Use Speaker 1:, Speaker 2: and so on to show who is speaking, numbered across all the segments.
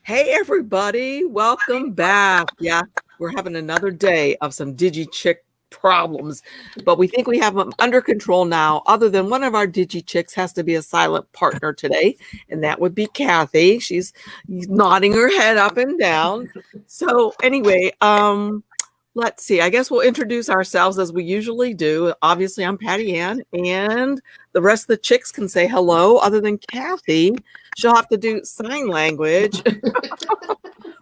Speaker 1: Hey, everybody. Welcome back. Yeah, we're having another day of some Digi Chick problems, but we think we have them under control now, other than one of our Digi Chicks has to be a silent partner today, and that would be Kathy. She's nodding her head up and down. So anyway, let's see. I guess we'll introduce ourselves as we usually do. Obviously, I'm PattyAnne, and the rest of the chicks can say hello, other than Kathy. She'll have to do sign language.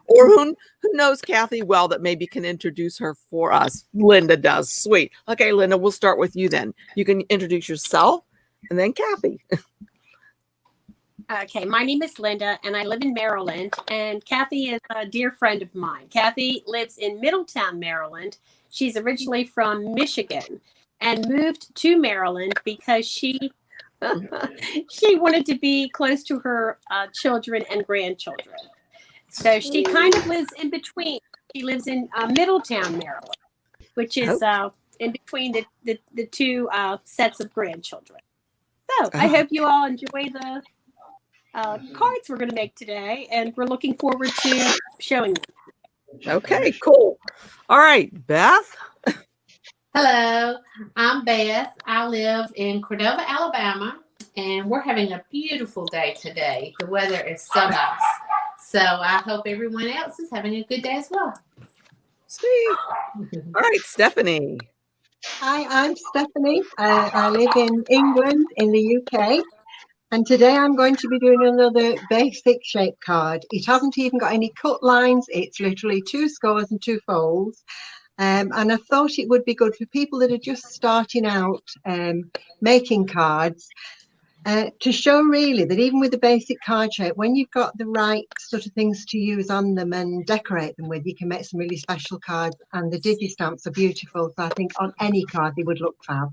Speaker 1: Or who knows Kathy well that maybe can introduce her for us. Linda does. Sweet. Okay, Linda, we'll start with you then. You can introduce yourself and then Kathy.
Speaker 2: Okay, my name is Linda and I live in Maryland, and Kathy is a dear friend of mine. Kathy lives in Middletown, Maryland. She's originally from Michigan and moved to Maryland because she wanted to be close to her children and grandchildren. So she kind of lives in between. She lives in Middletown, Maryland, which is in between the two sets of grandchildren. So I hope you all enjoy the cards we're going to make today, and we're looking forward to showing them.
Speaker 1: Okay, cool. All right, Beth.
Speaker 3: Hello, I'm Beth. I live in Cordova, Alabama, and we're having a beautiful day today. The weather is so nice. So I hope everyone else is having a good day as well.
Speaker 1: Sweet. All right, Stephanie.
Speaker 4: Hi, I'm Stephanie. I live in England in the UK. And today I'm going to be doing another basic shape card. It hasn't even got any cut lines. It's literally 2 scores and 2 folds. And I thought it would be good for people that are just starting out making cards to show really that even with the basic card shape, when you've got the right sort of things to use on them and decorate them with, you can make some really special cards. And the Digi Stamps are beautiful. So I think on any card they would look fab.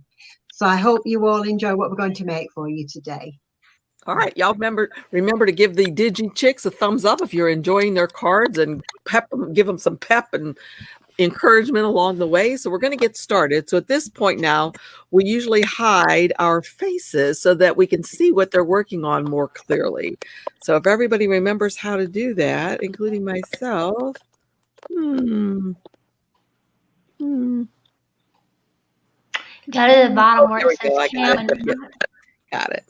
Speaker 4: So I hope you all enjoy what we're going to make for you today.
Speaker 1: All right, y'all remember to give the Digi Chicks a thumbs up if you're enjoying their cards, and give them some pep and encouragement along the way. So we're going to get started. So at this point now, we usually hide our faces so that we can see what they're working on more clearly. So if everybody remembers how to do that, including myself.
Speaker 5: Go to the bottom where it says
Speaker 1: Got it.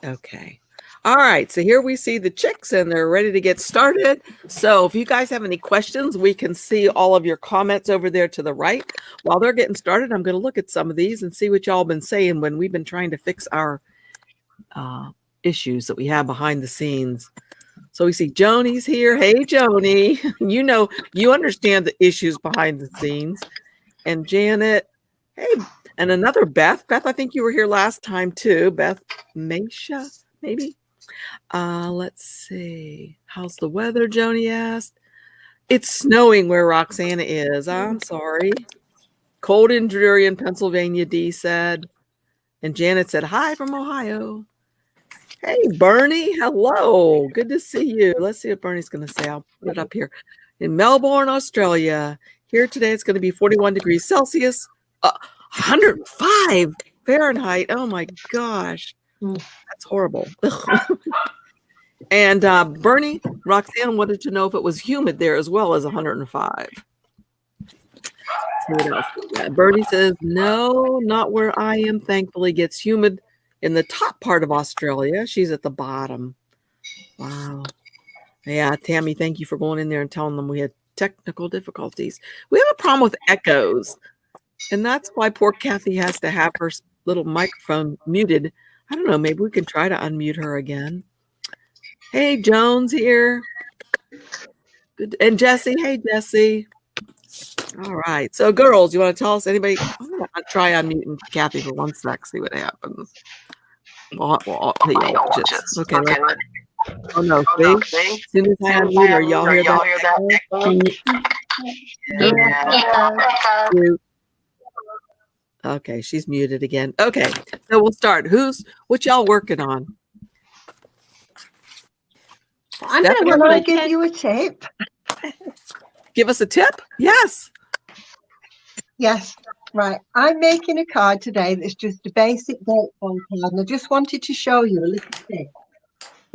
Speaker 1: Okay. All right. So here we see the chicks and they're ready to get started. So if you guys have any questions, we can see all of your comments over there to the right. While they're getting started, I'm going to look at some of these and see what y'all been saying when we've been trying to fix our issues that we have behind the scenes. So we see Joni's here. Hey, Joni, you understand the issues behind the scenes. And Janet, hey, and another Beth. Beth, I think you were here last time too. Beth Mesha, maybe. Let's see. How's the weather, Joni asked. It's snowing where Roxana is. I'm sorry. Cold and dreary in Pennsylvania, Dee said. And Janet said, hi from Ohio. Hey, Bernie. Hello. Good to see you. Let's see what Bernie's going to say. I'll put it up here. In Melbourne, Australia. Here today, it's going to be 41 degrees Celsius. 105 Fahrenheit. Oh my gosh. That's horrible. And Bernie, Roxanne wanted to know if it was humid there as well as 105. What else? Yeah, Bernie says, no, not where I am. Thankfully, gets humid in the top part of Australia. She's at the bottom. Wow. Yeah, Tammy, thank you for going in there and telling them we had technical difficulties. We have a problem with echoes. And that's why poor Kathy has to have her little microphone muted. I don't know. Maybe we can try to unmute her again. Hey, Jones here. Good. And Jesse. Hey, Jesse. All right. So, girls, you want to tell us anybody? I'm going to try unmuting Kathy for 1 sec. See what happens. Okay. Oh, no. See? As soon as I unmute her, y'all hear that? Yeah. Okay, she's muted again. Okay, so we'll start. What y'all working on?
Speaker 4: I'm going to give you a tip.
Speaker 1: Give us a tip? Yes.
Speaker 4: Yes. Right. I'm making a card today that's just a basic date fold card, and I just wanted to show you a little tip.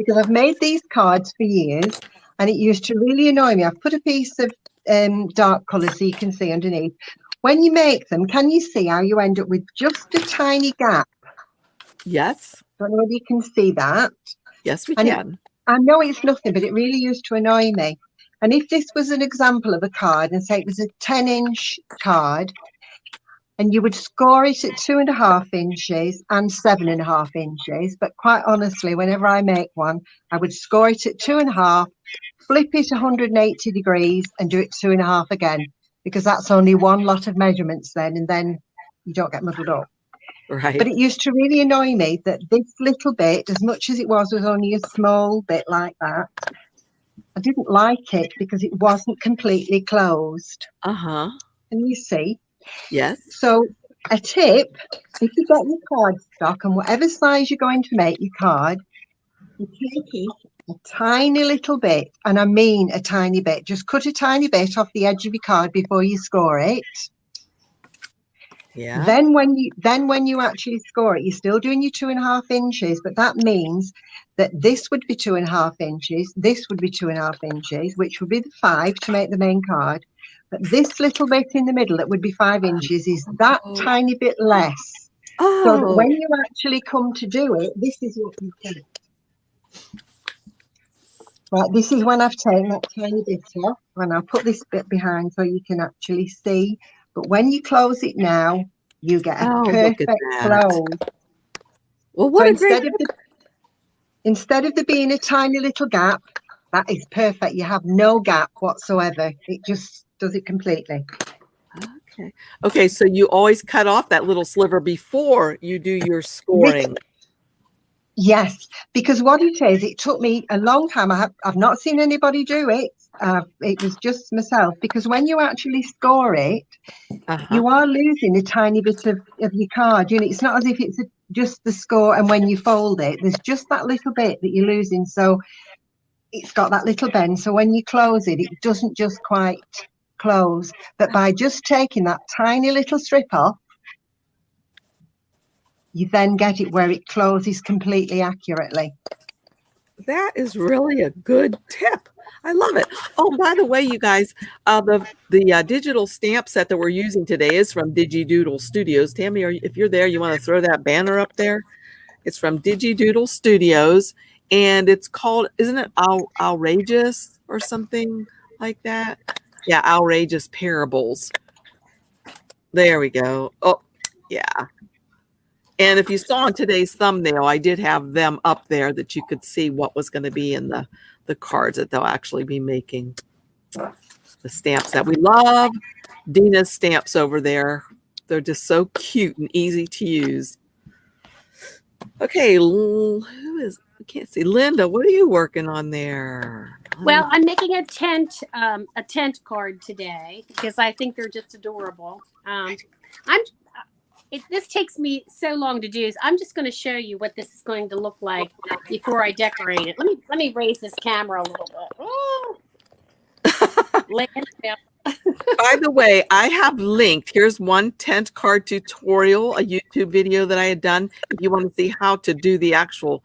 Speaker 4: because I've made these cards for years and it used to really annoy me. I've put a piece of dark colour so you can see underneath. When you make them, can you see how you end up with just a tiny gap?
Speaker 1: Yes.
Speaker 4: Don't know whether you can see that.
Speaker 1: Yes, we
Speaker 4: And
Speaker 1: can.
Speaker 4: I know it's nothing, but it really used to annoy me. And if this was an example of a card, and say it was a 10-inch card, and you would score it at 2.5 inches and 7.5 inches. But quite honestly, whenever I make one, I would score it at 2.5, flip it 180 degrees and do it 2.5 again, because that's only one lot of measurements then, and then you don't get muddled up.
Speaker 1: Right.
Speaker 4: But it used to really annoy me that this little bit, as much as it was only a small bit like that, I didn't like it because it wasn't completely closed.
Speaker 1: Uh-huh.
Speaker 4: And you see?
Speaker 1: Yes.
Speaker 4: So a tip, if you get your cardstock and whatever size you're going to make your card, you take it a tiny little bit, and I mean a tiny bit. Just cut a tiny bit off the edge of your card before you score it.
Speaker 1: Yeah.
Speaker 4: Then when you actually score it, you're still doing your 2.5 inches, but that means that this would be 2.5 inches, this would be 2.5 inches, which would be the 5 to make the main card. But this little bit in the middle that would be 5 inches is that tiny bit less.
Speaker 1: Oh.
Speaker 4: So that when you actually come to do it, this is what you get. Right, this is when I've taken that tiny bit off, and I'll put this bit behind so you can actually see. But when you close it now, you get a perfect close.
Speaker 1: Well, what
Speaker 4: so
Speaker 1: a great
Speaker 4: instead of there being a tiny little gap, that is perfect. You have no gap whatsoever. It just does it completely.
Speaker 1: Okay. Okay, so you always cut off that little sliver before you do your scoring.
Speaker 4: Yes, because what it is, it took me a long time. I've not seen anybody do it. It was just myself, because when you actually score it, you are losing a tiny bit of your card. You know, it's not as if it's just the score, and when you fold it, there's just that little bit that you're losing. So it's got that little bend. So when you close it, it doesn't just quite close. But by just taking that tiny little strip off, you then get it where it closes completely accurately.
Speaker 1: That is really a good tip. I love it. Oh, by the way, you guys, the digital stamp set that we're using today is from Digi Doodle Studios. Tammy, if you're there, you want to throw that banner up there? It's from Digi Doodle Studios, and it's called, isn't it Outrageous or something like that? Yeah, Outrageous Parables. There we go. Oh, yeah. And if you saw in today's thumbnail, I did have them up there that you could see what was going to be in the cards that they'll actually be making. The stamps that we love. Dina's stamps over there. They're just so cute and easy to use. Okay, who is, I can't see. Linda, what are you working on there?
Speaker 2: Well, I'm making a tent card today because I think they're just adorable. This takes me so long to do. So I'm just going to show you what this is going to look like before I decorate it. Let me raise this camera a little bit. Oh.
Speaker 1: By the way, I have linked, here's one tent card tutorial, a YouTube video that I had done. If you want to see how to do the actual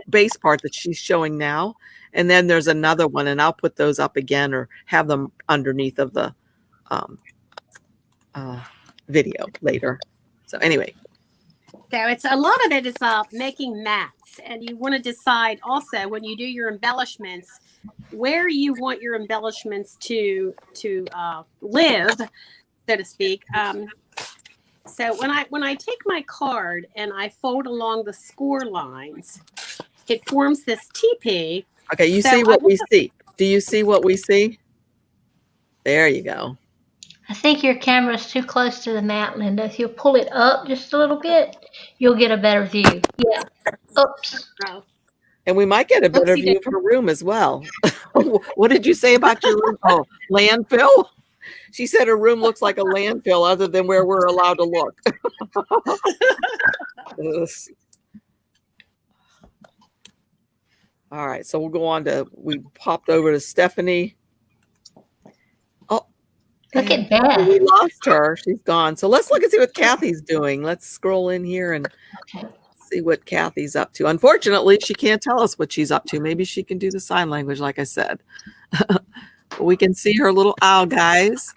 Speaker 1: base part that she's showing now. And then there's another one, and I'll put those up again or have them underneath of the video later. So anyway.
Speaker 2: So it's a lot of it is making mats, and you want to decide also when you do your embellishments where you want your embellishments to live, so to speak. So when I take my card and I fold along the score lines, it forms this teepee.
Speaker 1: Okay, you see what we see. Do you see what we see? There you go.
Speaker 5: I think your camera's too close to the mat, Linda. If you'll pull it up just a little bit, you'll get a better view. Yeah. Oops.
Speaker 2: Oh.
Speaker 1: And we might get a better view of her room as well. What did you say about your room? Oh, landfill? She said her room looks like a landfill other than where we're allowed to look. All right, so we'll go on to, we popped over to Stephanie.
Speaker 5: Look at that.
Speaker 1: We lost her. She's gone. So let's look and see what Kathy's doing. Let's scroll in here and see what Kathy's up to. Unfortunately, she can't tell us what she's up to. Maybe she can do the sign language, like I said. We can see her little owl, guys.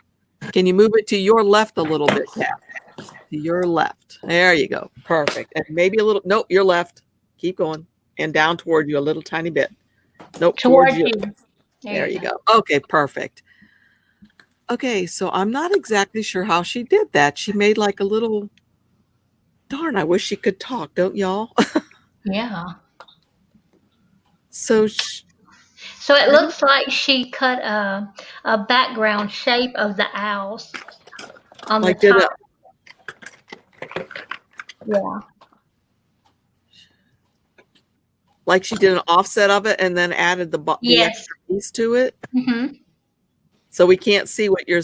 Speaker 1: Can you move it to your left a little bit, Kathy? To your left. There you go. Perfect. And maybe a little. Nope, your left. Keep going. And down toward you a little tiny bit. Nope, towards you. There you go. Okay, perfect. Okay, so I'm not exactly sure how she did that. She made like a little. Darn, I wish she could talk, don't y'all?
Speaker 5: Yeah.
Speaker 1: So
Speaker 5: it looks like she cut a background shape of the owls on
Speaker 1: like
Speaker 5: the
Speaker 1: did
Speaker 5: top. Yeah.
Speaker 1: Like she did an offset of it and then added the
Speaker 5: Yes.
Speaker 1: extra piece to it.
Speaker 5: Mm-hmm.
Speaker 1: So we can't see what you're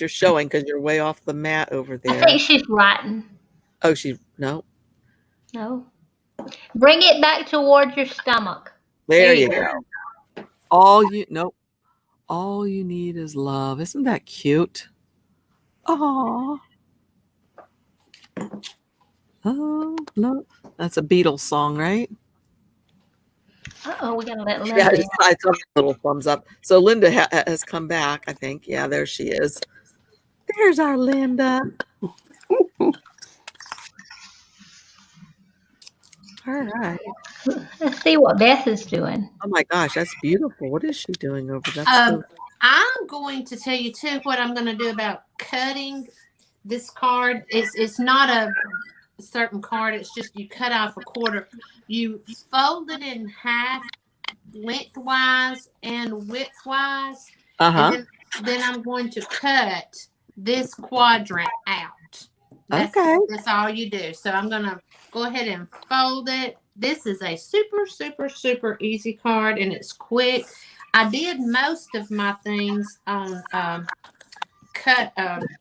Speaker 1: showing because you're way off the mat over there.
Speaker 5: I think she's writing.
Speaker 1: Oh, no.
Speaker 5: Bring it back towards your stomach.
Speaker 1: There you go. All you need is love. Isn't that cute? Oh, no. That's a Beatles song, right?
Speaker 5: Uh-oh, we gotta let Linda.
Speaker 1: Yeah, I saw a little thumbs up. So Linda has come back, I think. Yeah, there she is. There's our Linda. All right.
Speaker 5: Let's see what Beth is doing.
Speaker 1: Oh my gosh, that's beautiful. What is she doing over there?
Speaker 3: I'm going to tell you too what I'm going to do about cutting this card. It's not a certain card. It's just you cut off a quarter. You fold it in half, lengthwise and widthwise. And then I'm going to cut this quadrant out. That's all you do. So I'm going to go ahead and fold it. This is a super, super, super easy card, and it's quick. I did most of my things on cut.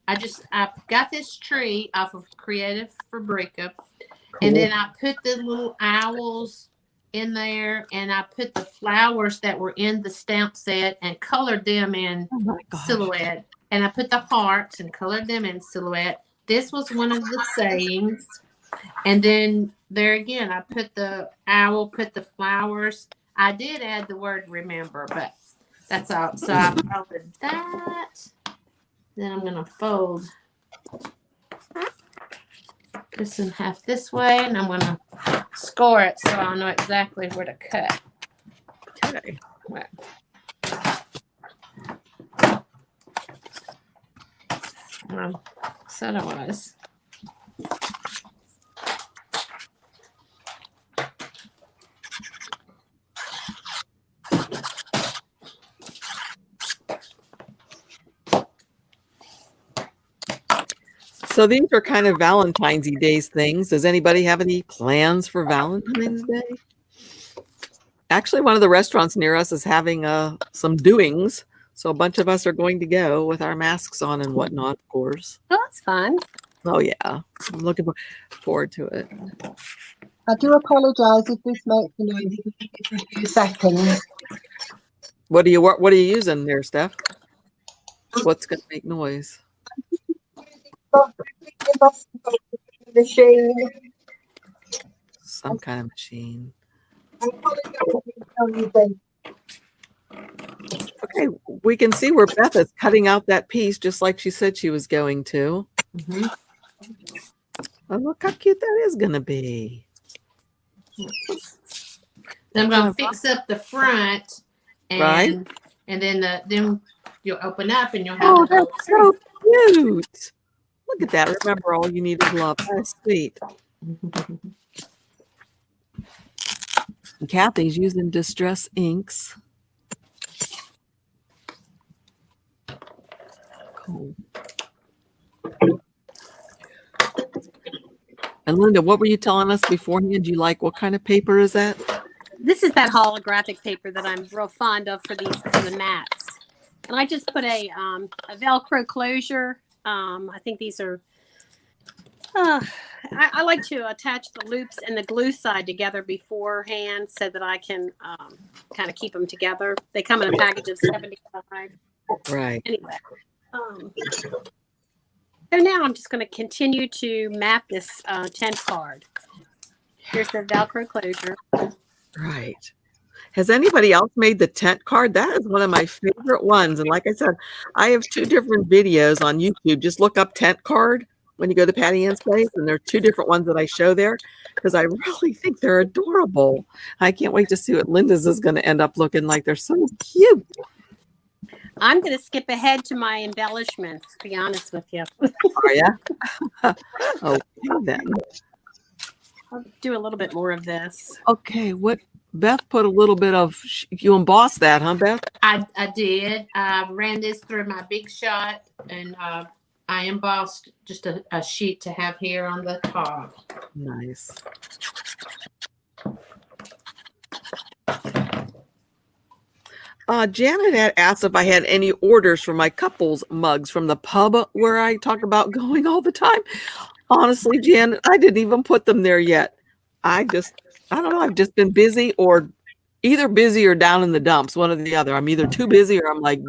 Speaker 3: I've got this tree off of Creative Fabrica, and then I put the little owls in there, and I put the flowers that were in the stamp set and colored them in silhouette. And I put the hearts and colored them in silhouette. This was one of the sayings. And then there again, I put the owl, put the flowers. I did add the word remember, but that's all. So I folded that. Then I'm going to fold this in half this way, and I'm going to score it so I'll know exactly where to cut.
Speaker 1: Okay.
Speaker 3: Well, said I was.
Speaker 1: So these are kind of Valentine's Day things. Does anybody have any plans for Valentine's Day? Actually, one of the restaurants near us is having some doings. So a bunch of us are going to go with our masks on and whatnot, of course.
Speaker 2: Oh, that's fun.
Speaker 1: Oh, yeah. I'm looking forward to it.
Speaker 4: I do apologise if this makes a noise for a few seconds.
Speaker 1: What are you using there, Steph? What's going to make noise?
Speaker 4: Machine.
Speaker 1: Some kind of machine. Okay, we can see where Beth is cutting out that piece just like she said she was going to. Oh, look how cute that is going to be.
Speaker 3: I'm going to fix up the front, and then you'll open up and you'll have.
Speaker 1: Oh, that's so cute. Look at that. Remember, all you need is love. That's sweet. And Kathy's using Distress inks. Cool. And Linda, what were you telling us beforehand? You like what kind of paper is that?
Speaker 2: This is that holographic paper that I'm real fond of for the mats. And I just put a Velcro closure. I think these are. I like to attach the loops and the glue side together beforehand so that I can kind of keep them together. They come in a package of 75.
Speaker 1: Right.
Speaker 2: Anyway. So now I'm just going to continue to map this 10 card. Here's the Velcro closure.
Speaker 1: Right. Has anybody else made the tent card? That is one of my favorite ones. And like I said, I have 2 different videos on YouTube. Just look up tent card when you go to PattyAnne's place. And there are 2 different ones that I show there because I really think they're adorable. I can't wait to see what Linda's is going to end up looking like. They're so cute.
Speaker 2: I'm going to skip ahead to my embellishments, to be honest with you.
Speaker 1: Are ya? Okay, then.
Speaker 2: I'll do a little bit more of this.
Speaker 1: Okay, what Beth put a little bit of, you embossed that, huh, Beth?
Speaker 3: I did. I ran this through my Big Shot, and I embossed just a sheet to have here on the top.
Speaker 1: Nice. Janet had asked if I had any orders for my couples mugs from the pub where I talk about going all the time. Honestly, Janet, I didn't even put them there yet. I don't know. I've just been busy, or either busy or down in the dumps, one or the other. I'm either too busy or I'm like,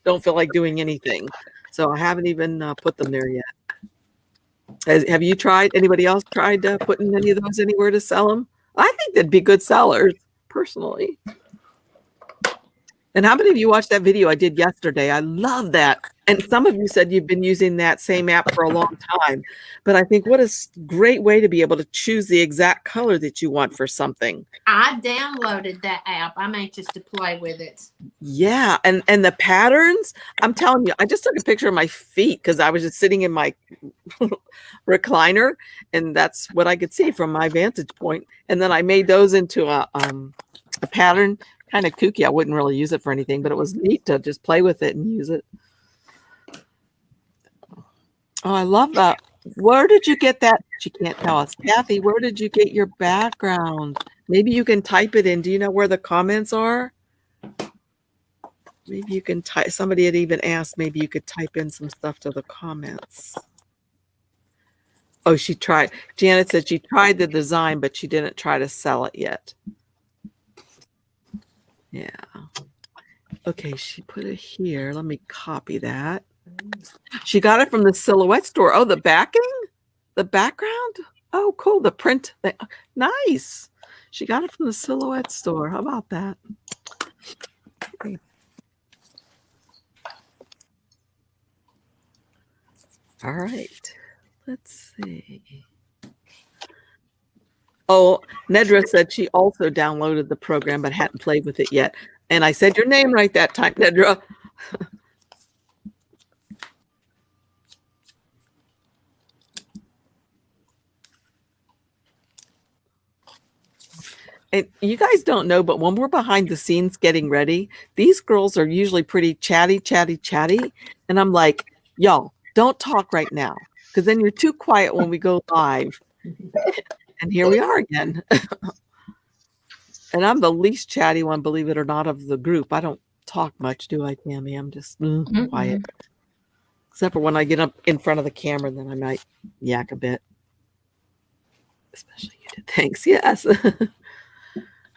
Speaker 1: don't feel like doing anything. So I haven't even put them there yet. Have you tried? Anybody else tried putting any of those anywhere to sell them? I think they'd be good sellers, personally. And how many of you watched that video I did yesterday? I love that. And some of you said you've been using that same app for a long time. But I think what a great way to be able to choose the exact color that you want for something.
Speaker 3: I downloaded that app. I'm anxious to play with it.
Speaker 1: Yeah. And the patterns, I'm telling you, I just took a picture of my feet because I was just sitting in my recliner. And that's what I could see from my vantage point. And then I made those into a pattern. Kind of kooky. I wouldn't really use it for anything, but it was neat to just play with it and use it. Oh, I love that. Where did you get that? She can't tell us. Kathy, where did you get your background? Maybe you can type it in. Do you know where the comments are? Maybe you can type. Somebody had even asked, maybe you could type in some stuff to the comments. Oh, she tried. Janet said she tried the design, but she didn't try to sell it yet. Yeah. Okay, she put it here. Let me copy that. She got it from the Silhouette store. Oh, the backing? The background? Oh, cool. The print. Nice. She got it from the Silhouette store. How about that? Okay. All right. Let's see. Oh, Nedra said she also downloaded the program but hadn't played with it yet. And I said your name right that time, Nedra. And you guys don't know, but when we're behind the scenes getting ready, these girls are usually pretty chatty. And I'm like, y'all, don't talk right now, because then you're too quiet when we go live. And here we are again. And I'm the least chatty one, believe it or not, of the group. I don't talk much, do I, Tammy? I'm just quiet. Except for when I get up in front of the camera, then I might yak a bit. Especially you did. Thanks. Yes.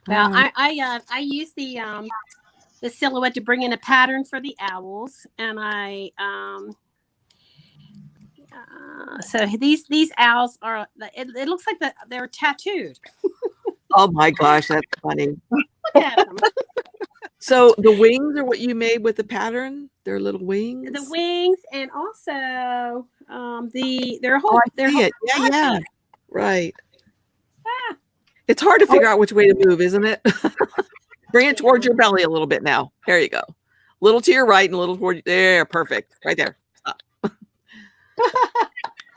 Speaker 2: Well, I use the Silhouette to bring in a pattern for the owls, and I so these owls are. It looks like they're tattooed.
Speaker 1: Oh my gosh, that's funny.
Speaker 2: Look at them.
Speaker 1: So the wings are what you made with the pattern? They're little wings?
Speaker 2: The wings, and also their whole.
Speaker 1: Oh, I see it. Yeah. Right. Ah. It's hard to figure out which way to move, isn't it? Bring it towards your belly a little bit now. There you go. A little to your right and a little toward there. Perfect. Right there. Stop.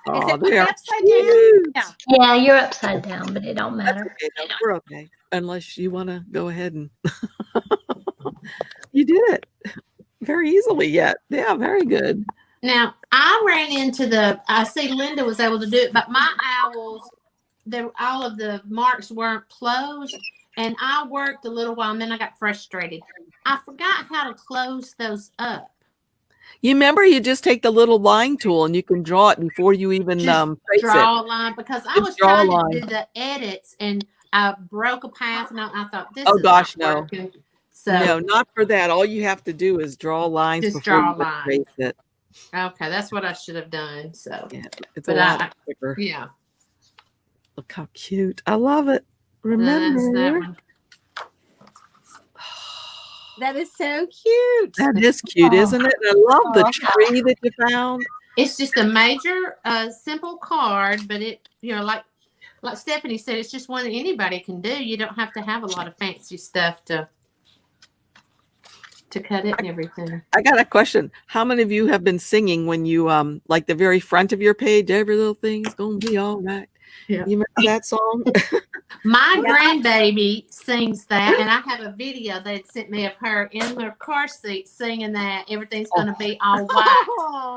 Speaker 1: Oh, they are cute.
Speaker 5: Yeah, you're upside down, but it don't matter.
Speaker 1: Okay, no, we're okay. Unless you want to go ahead and you did it very easily yet. Yeah, very good.
Speaker 3: Now, I ran into I see Linda was able to do it, but my owls, all of the marks weren't closed, and I worked a little while, and then I got frustrated. I forgot how to close those up.
Speaker 1: You remember, you just take the little line tool and you can draw it before you even trace
Speaker 3: draw
Speaker 1: it.
Speaker 3: A line, because I was trying to do the edits and I broke a path, and I thought this.
Speaker 1: Oh
Speaker 3: is
Speaker 1: gosh,
Speaker 3: not
Speaker 1: no.
Speaker 3: working. So
Speaker 1: No, not for that. All you have to do is draw lines
Speaker 3: just
Speaker 1: before
Speaker 3: draw
Speaker 1: you
Speaker 3: lines.
Speaker 1: trace it.
Speaker 3: Okay, that's what I should have done. So
Speaker 1: Yeah, it's
Speaker 3: but
Speaker 1: a lot quicker.
Speaker 3: Yeah.
Speaker 1: Look how cute. I love it.
Speaker 3: That's that
Speaker 1: Remember?
Speaker 3: one.
Speaker 2: That is so cute.
Speaker 1: That is cute, isn't it? And I love the tree that you found.
Speaker 3: It's just a major, simple card, but it, like Stephanie said, it's just one that anybody can do. You don't have to have a lot of fancy stuff to cut it and everything.
Speaker 1: I got a question. How many of you have been singing when you like the very front of your page, every little thing's gonna be all right?
Speaker 3: Yeah.
Speaker 1: You remember that song?
Speaker 3: My grandbaby sings that, and I have a video they'd sent me of her in her car seat singing that everything's gonna be all white.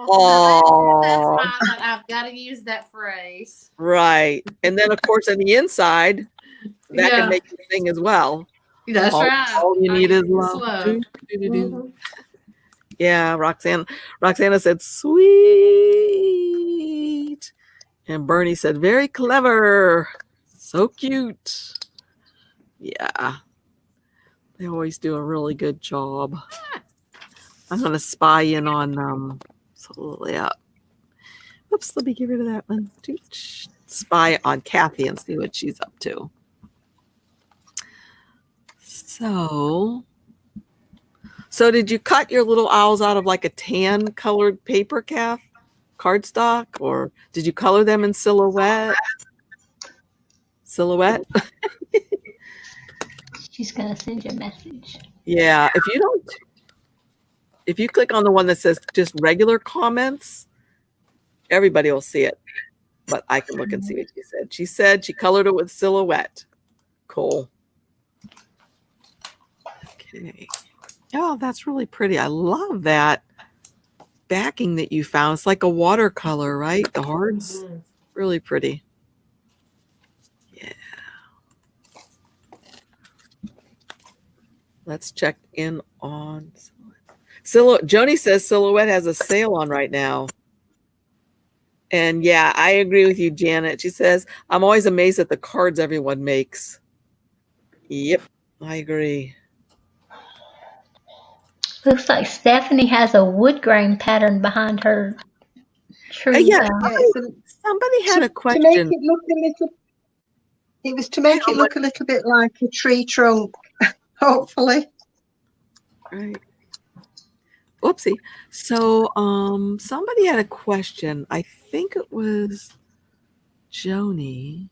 Speaker 1: Oh,
Speaker 3: That's why I've got to use that phrase.
Speaker 1: right. And then of course on the inside, that can make you sing as well.
Speaker 3: That's right.
Speaker 1: All you need is love. Do, do, do, do.
Speaker 3: Mhm.
Speaker 1: Yeah, Roxana said sweet. And Bernie said very clever. So cute. Yeah. They always do a really good job. I'm gonna spy in on yeah. Oops, let me get rid of that one. Spy on Kathy and see what she's up to. So did you cut your little owls out of like a tan colored paper cardstock, or did you color them in silhouette?
Speaker 5: She's gonna send you a message.
Speaker 1: Yeah, if you click on the one that says just regular comments, everybody will see it. But I can look and see what she said. She said she colored it with silhouette. Cool. Okay. Oh, that's really pretty. I love that backing that you found. It's like a watercolor, right? The hearts.
Speaker 3: Mhm. Really
Speaker 1: Really pretty. Yeah. Let's check in on Joni says Silhouette has a sale on right now. And yeah, I agree with you, Janet. She says, I'm always amazed at the cards everyone makes. Yep, I agree.
Speaker 5: Looks like Stephanie has a wood grain pattern behind her tree.
Speaker 1: Yeah,
Speaker 4: so
Speaker 1: somebody had a
Speaker 4: to
Speaker 1: question.
Speaker 4: make it look a little, it was to make it look a little bit like a tree trunk, hopefully.
Speaker 1: Right. Whoopsie. So somebody had a question. I think it was Joni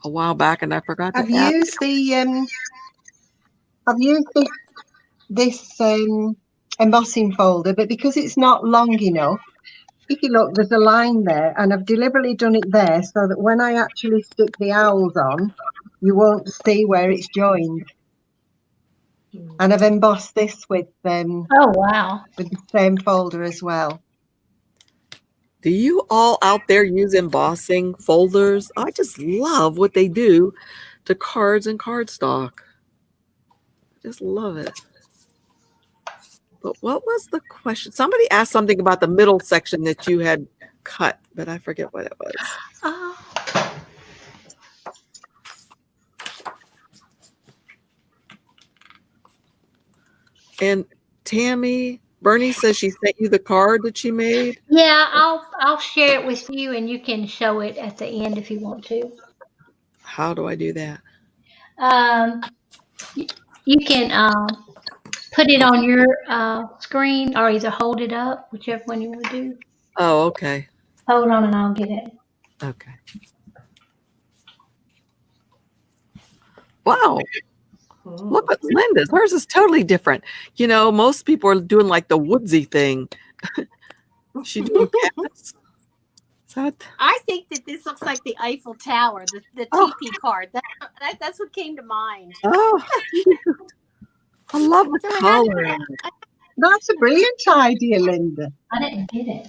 Speaker 1: a while back, and I forgot to
Speaker 4: I've
Speaker 1: ask.
Speaker 4: used this embossing folder, but because it's not long enough, if you look, there's a line there, and I've deliberately done it there so that when I actually stick the owls on, you won't see where it's joined. And I've embossed this with
Speaker 5: Oh wow!
Speaker 4: with the same folder as well.
Speaker 1: Do you all out there use embossing folders? I just love what they do to cards and cardstock. Just love it. But what was the question? Somebody asked something about the middle section that you had cut, but I forget what it was.
Speaker 5: Oh.
Speaker 1: And Tammy, Bernie says she sent you the card that she made.
Speaker 5: Yeah, I'll share it with you, and you can show it at the end if you want to.
Speaker 1: How do I do that?
Speaker 5: You can put it on your screen, or either hold it up, whichever one you want to do.
Speaker 1: Oh, okay.
Speaker 5: Hold on, and I'll get it.
Speaker 1: Okay. Wow. Look at Linda's. Hers is totally different. You know, most people are doing like the woodsy thing. She's doing cats.
Speaker 2: I think that this looks like the Eiffel Tower, the teepee card. That's what came to mind.
Speaker 1: Oh, cute. I love the color.
Speaker 4: That's a brilliant idea, Linda.
Speaker 5: I didn't get it.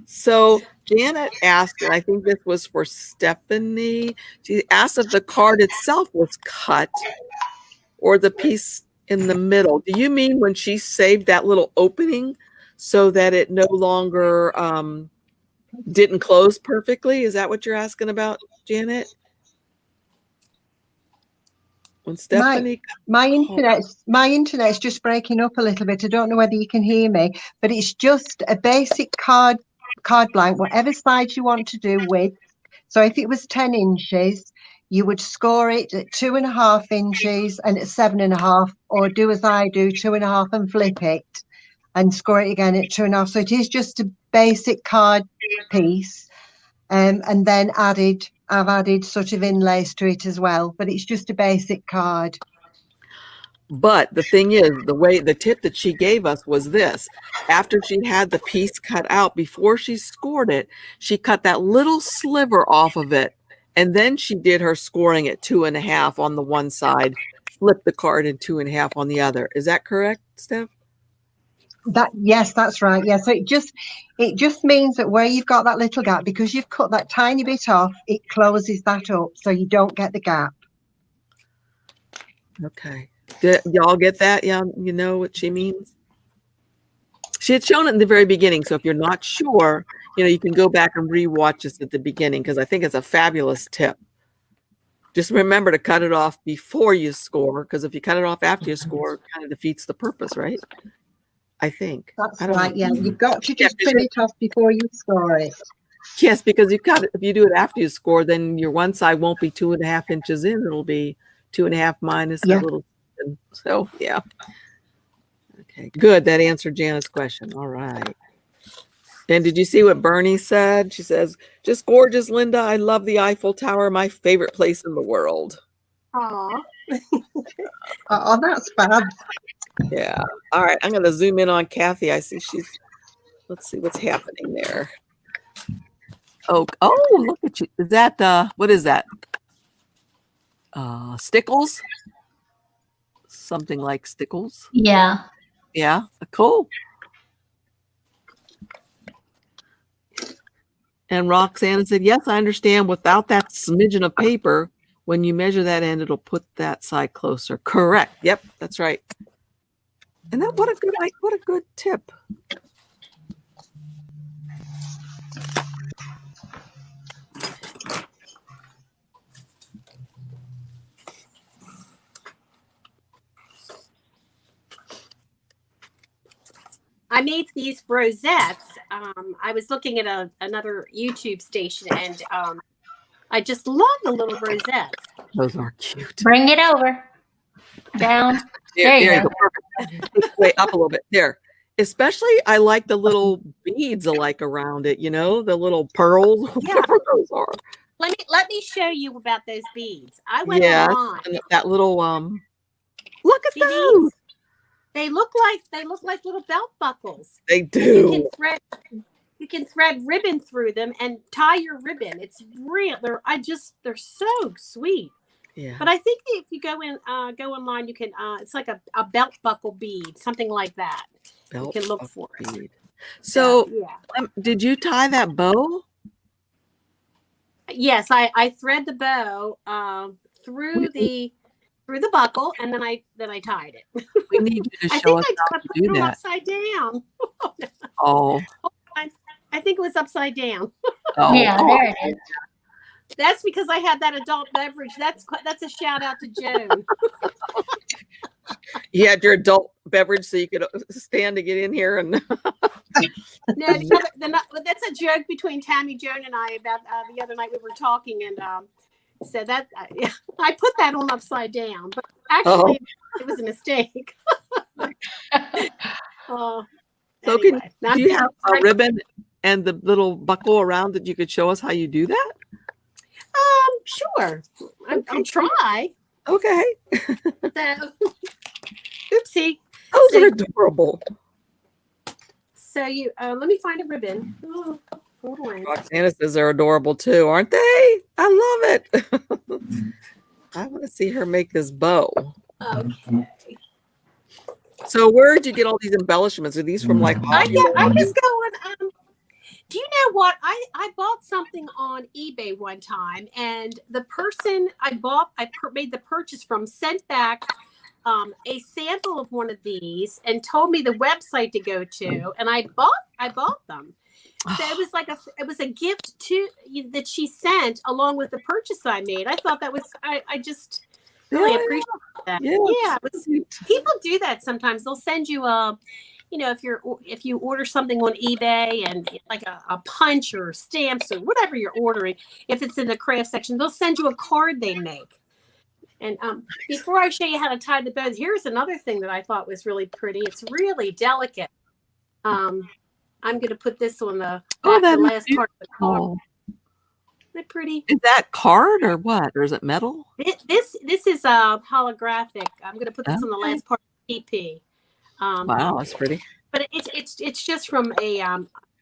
Speaker 1: So Janet asked, and I think this was for Stephanie. She asked if the card itself was cut or the piece in the middle. Do you mean when she saved that little opening so that it no longer didn't close perfectly? Is that what you're asking about, Janet? When Stephanie,
Speaker 4: my internet's just breaking up a little bit. I don't know whether you can hear me, but it's just a basic card card blank, whatever size you want to do with. So if it was 10 inches, you would score it at 2.5 inches and at 7.5, or do as I do, 2.5 and flip it and score it again at 2.5. So it is just a basic card piece. And then I've added sort of inlays to it as well, but it's just a basic card.
Speaker 1: But the thing is, the tip that she gave us was this. After she had the piece cut out, before she scored it, she cut that little sliver off of it. And then she did her scoring at 2.5 on the one side, flipped the card in 2.5 on the other. Is that correct, Steph?
Speaker 4: Yes, that's right. Yeah, so it just means that where you've got that little gap, because you've cut that tiny bit off, it closes that up so you don't get the gap.
Speaker 1: Okay. Did y'all get that? Yeah, you know what she means? She had shown it in the very beginning, so if you're not sure, you can go back and rewatch this at the beginning, because I think it's a fabulous tip. Just remember to cut it off before you score, because if you cut it off after you score, it kind of defeats the purpose, right? I think.
Speaker 4: That's
Speaker 1: I don't
Speaker 4: right.
Speaker 1: know.
Speaker 4: Yeah, you've got to just trim it off before you score it.
Speaker 1: Yes, because if you do it after you score, then your one side won't be 2.5 inches in. It'll be 2.5 minus that little. So yeah. Okay, good. That answered Janet's question. All right. And did you see what Bernie said? She says, "Just gorgeous, Linda. I love the Eiffel Tower. My favorite place in the world."
Speaker 2: Aw.
Speaker 4: Oh, that's fab.
Speaker 1: Yeah. All right. I'm going to zoom in on Kathy. I see let's see what's happening there. Oh, look at you. Is that, what is that? Stickles? Something like stickles?
Speaker 5: Yeah.
Speaker 1: Yeah. Cool. And Roxanne said, yes, I understand. Without that smidgen of paper, when you measure that end, it'll put that side closer. Correct. Yep. That's right. And that what a good tip.
Speaker 2: I made these rosettes. I was looking at another YouTube station, and I just love the little rosettes.
Speaker 1: Those are cute.
Speaker 5: Bring it over. Down.
Speaker 1: There you
Speaker 5: go.
Speaker 1: go. Perfect. Way up a little bit. There. Especially, I like the little beads around it. The little pearls.
Speaker 2: Yeah.
Speaker 1: Whatever those are.
Speaker 2: Let me show you about those beads. I went online.
Speaker 1: And that little look at
Speaker 2: See
Speaker 1: those.
Speaker 2: these? They look like little belt buckles.
Speaker 1: They do.
Speaker 2: You can thread ribbon through them and tie your ribbon. It's real. They're so sweet.
Speaker 1: Yeah.
Speaker 2: But I think if you go online, you can. It's like a belt buckle bead, something like that. You can look for it.
Speaker 1: So,
Speaker 2: yeah.
Speaker 1: Did you tie that bow?
Speaker 2: Yes, I thread the bow through the buckle, and then I tied it.
Speaker 1: We need you to show us how to do that.
Speaker 2: Upside down.
Speaker 1: Oh.
Speaker 2: I think it was upside down.
Speaker 1: Oh.
Speaker 5: Yeah, there it is.
Speaker 2: That's because I had that adult beverage. That's a shout out to Joan.
Speaker 1: You had your adult beverage so you could stand to get in here and.
Speaker 2: No, that's a joke between Tammy, Joan, and I about the other night we were talking, and so that I put that on upside down, but actually it was a mistake.
Speaker 1: So
Speaker 2: anyway,
Speaker 1: do you have a ribbon and the little buckle around that you could show us how you do that?
Speaker 2: Sure. I'll try.
Speaker 1: Okay.
Speaker 2: So, oopsie.
Speaker 1: Those are adorable.
Speaker 2: So you let me find a ribbon. Oh, hold on.
Speaker 1: Roxana says they're adorable too, aren't they? I love it. I want to see her make this bow.
Speaker 2: Okay.
Speaker 1: So where did you get all these embellishments? Are these from like
Speaker 2: I just go on. Do you know what? I bought something on eBay one time, and the person I made the purchase from sent back a sample of one of these and told me the website to go to, and I bought them. So it was a gift that she sent along with the purchase I made. I thought that was I just really appreciate that. Yeah, people do that sometimes. They'll send you if you order something on eBay and like a punch or stamps or whatever you're ordering, if it's in the craft section, they'll send you a card they make. And before I show you how to tie the bows, here's another thing that I thought was really pretty. It's really delicate. I'm going to put this on the last part of the card. Isn't it pretty?
Speaker 1: Is that card or what? Or is it metal?
Speaker 2: This is holographic. I'm going to put this on the last part of PP.
Speaker 1: Wow, that's pretty.
Speaker 2: But it's just from a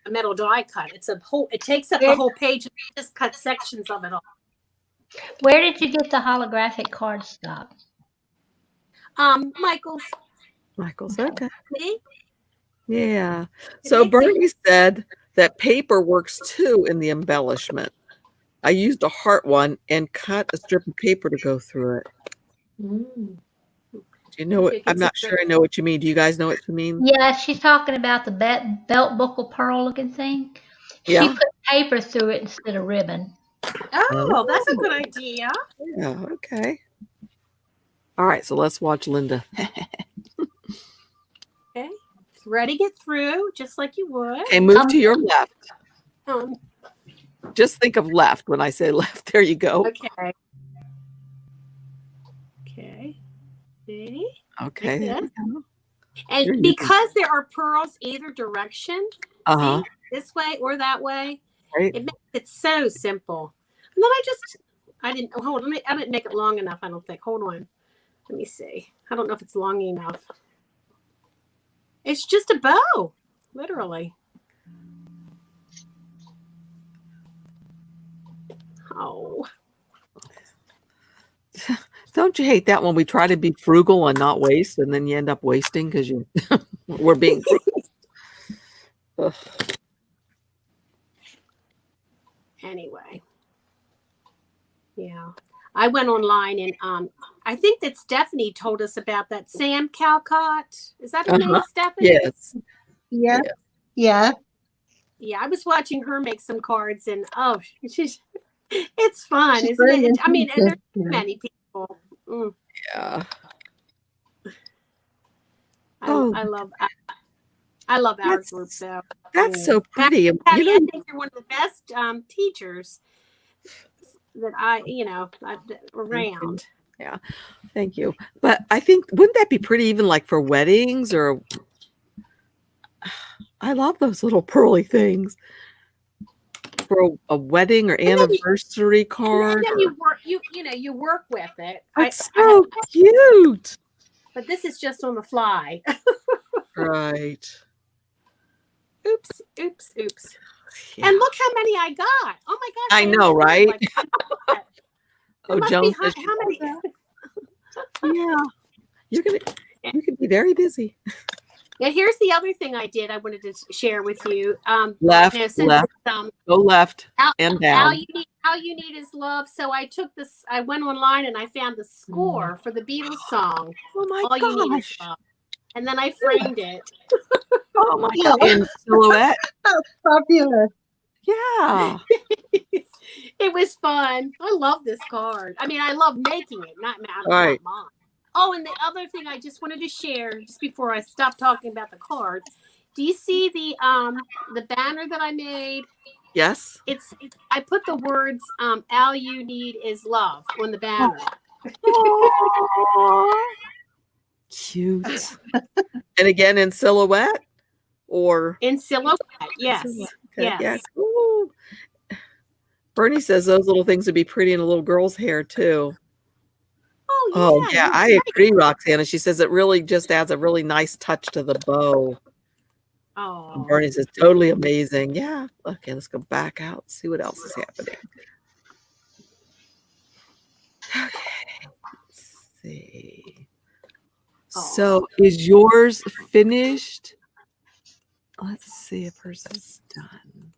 Speaker 2: metal die cut. It's a whole. It takes up the whole page. And just cut sections of it off.
Speaker 5: Where did you get the holographic cardstock?
Speaker 2: Michael's.
Speaker 1: Okay.
Speaker 2: See?
Speaker 1: Yeah. So Bernie said that paper works too in the embellishment. I used a heart one and cut a strip of paper to go through it.
Speaker 3: Mm.
Speaker 1: Do you know what? I'm not sure I know what you mean. Do you guys know what you mean?
Speaker 5: Yeah, she's talking about the belt buckle pearl looking thing. She put paper through it instead of ribbon.
Speaker 2: Oh, that's a good idea.
Speaker 1: Yeah, okay. All right, so let's watch Linda.
Speaker 2: Okay. Ready, get through, just like you would.
Speaker 1: Okay, move to your left.
Speaker 2: Um,
Speaker 1: Just think of left when I say left. There you go.
Speaker 2: okay. Okay. See?
Speaker 1: Okay.
Speaker 2: Like
Speaker 1: there we go.
Speaker 2: And because there are pearls either direction,
Speaker 1: Uh-huh.
Speaker 2: see, this way or that way,
Speaker 1: Right.
Speaker 2: it makes it so simple. And then I didn't make it long enough, I don't think. Hold on. Let me see. I don't know if it's long enough. It's just a bow, literally. Oh.
Speaker 1: Don't you hate that when we try to be frugal and not waste, and then you end up wasting because we're being frugal? Ugh.
Speaker 2: Anyway. Yeah. I went online and I think that Stephanie told us about that Sam Calcott. Is that her name, Stephanie?
Speaker 1: Yes.
Speaker 4: Yeah. Yeah.
Speaker 2: Yeah, I was watching her make some cards and it's fun,
Speaker 4: She's
Speaker 2: isn't it?
Speaker 4: brilliant.
Speaker 2: I mean, and there's many people.
Speaker 1: Yeah.
Speaker 2: I love our group though.
Speaker 1: That's so pretty.
Speaker 2: Patty, I think you're one of the best teachers that around.
Speaker 1: Yeah, thank you. But I think, wouldn't that be pretty even like for weddings or? I love those little pearly things for a wedding or anniversary card.
Speaker 2: And then you work with it.
Speaker 1: That's so cute.
Speaker 2: But this is just on the fly.
Speaker 1: Right.
Speaker 2: Oops.
Speaker 1: Yeah.
Speaker 2: And look how many I got. Oh my gosh.
Speaker 1: I know, right?
Speaker 2: Oh,
Speaker 1: Joan
Speaker 2: how
Speaker 1: says
Speaker 2: many?
Speaker 1: Yeah. You could be very busy.
Speaker 2: Yeah, here's the other thing I did. I wanted to share with you.
Speaker 1: Left. Go left and down.
Speaker 2: All you need is love. So I took this. I went online and I found the score for the Beatles song.
Speaker 1: Oh my
Speaker 2: All
Speaker 1: gosh.
Speaker 2: You Need Is Love. And then I framed it.
Speaker 1: Oh my God. In silhouette.
Speaker 4: That's fabulous.
Speaker 1: Yeah.
Speaker 2: It was fun. I love this card. I mean, I love making it, not
Speaker 1: Right.
Speaker 2: mine. Oh, and the other thing I just wanted to share, just before I stop talking about the card, do you see the banner that I made?
Speaker 1: Yes.
Speaker 2: I put the words "All you need is love" on the banner.
Speaker 1: Cute. And again in silhouette or
Speaker 2: in silhouette. Yes.
Speaker 1: Okay.
Speaker 2: Yes.
Speaker 1: Yeah. Ooh. Bernie says those little things would be pretty in a little girl's hair too. Oh yeah, I agree, Roxana. She says it really just adds a really nice touch to the bow.
Speaker 2: Oh,
Speaker 1: And Bernie says totally amazing. Yeah. Okay, let's go back out, see what else is happening. Okay, let's see. So is yours finished? Let's see if hers is done.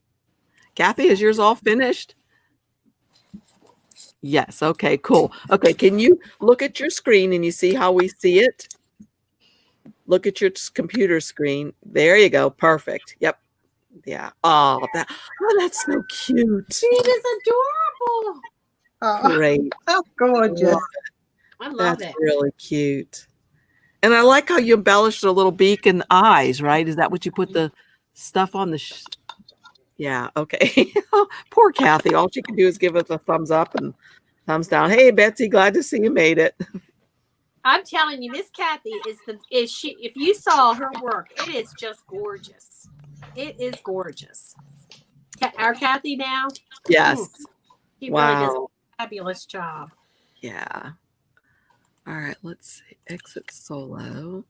Speaker 1: Kathy, is yours all finished? Yes. Okay, cool. Okay, can you look at your screen and you see how we see it? Look at your computer screen. There you go. Perfect. Yep. Yeah. Oh, that's so cute.
Speaker 2: it is adorable.
Speaker 4: Oh,
Speaker 1: Great.
Speaker 4: that's gorgeous.
Speaker 2: I love
Speaker 1: That's
Speaker 2: it.
Speaker 1: really cute. And I like how you embellished a little beak and eyes, right? Is that what you put the stuff on the yeah, okay. Poor Kathy. All she can do is give us a thumbs up and thumbs down. Hey, Betsy, glad to see you made it.
Speaker 2: I'm telling you, Miss Kathy is she. If you saw her work, it is just gorgeous. It is gorgeous. Our Kathy now.
Speaker 1: Yes.
Speaker 2: She really does
Speaker 1: Wow.
Speaker 2: a fabulous job.
Speaker 1: Yeah. All right, let's see. Exit solo.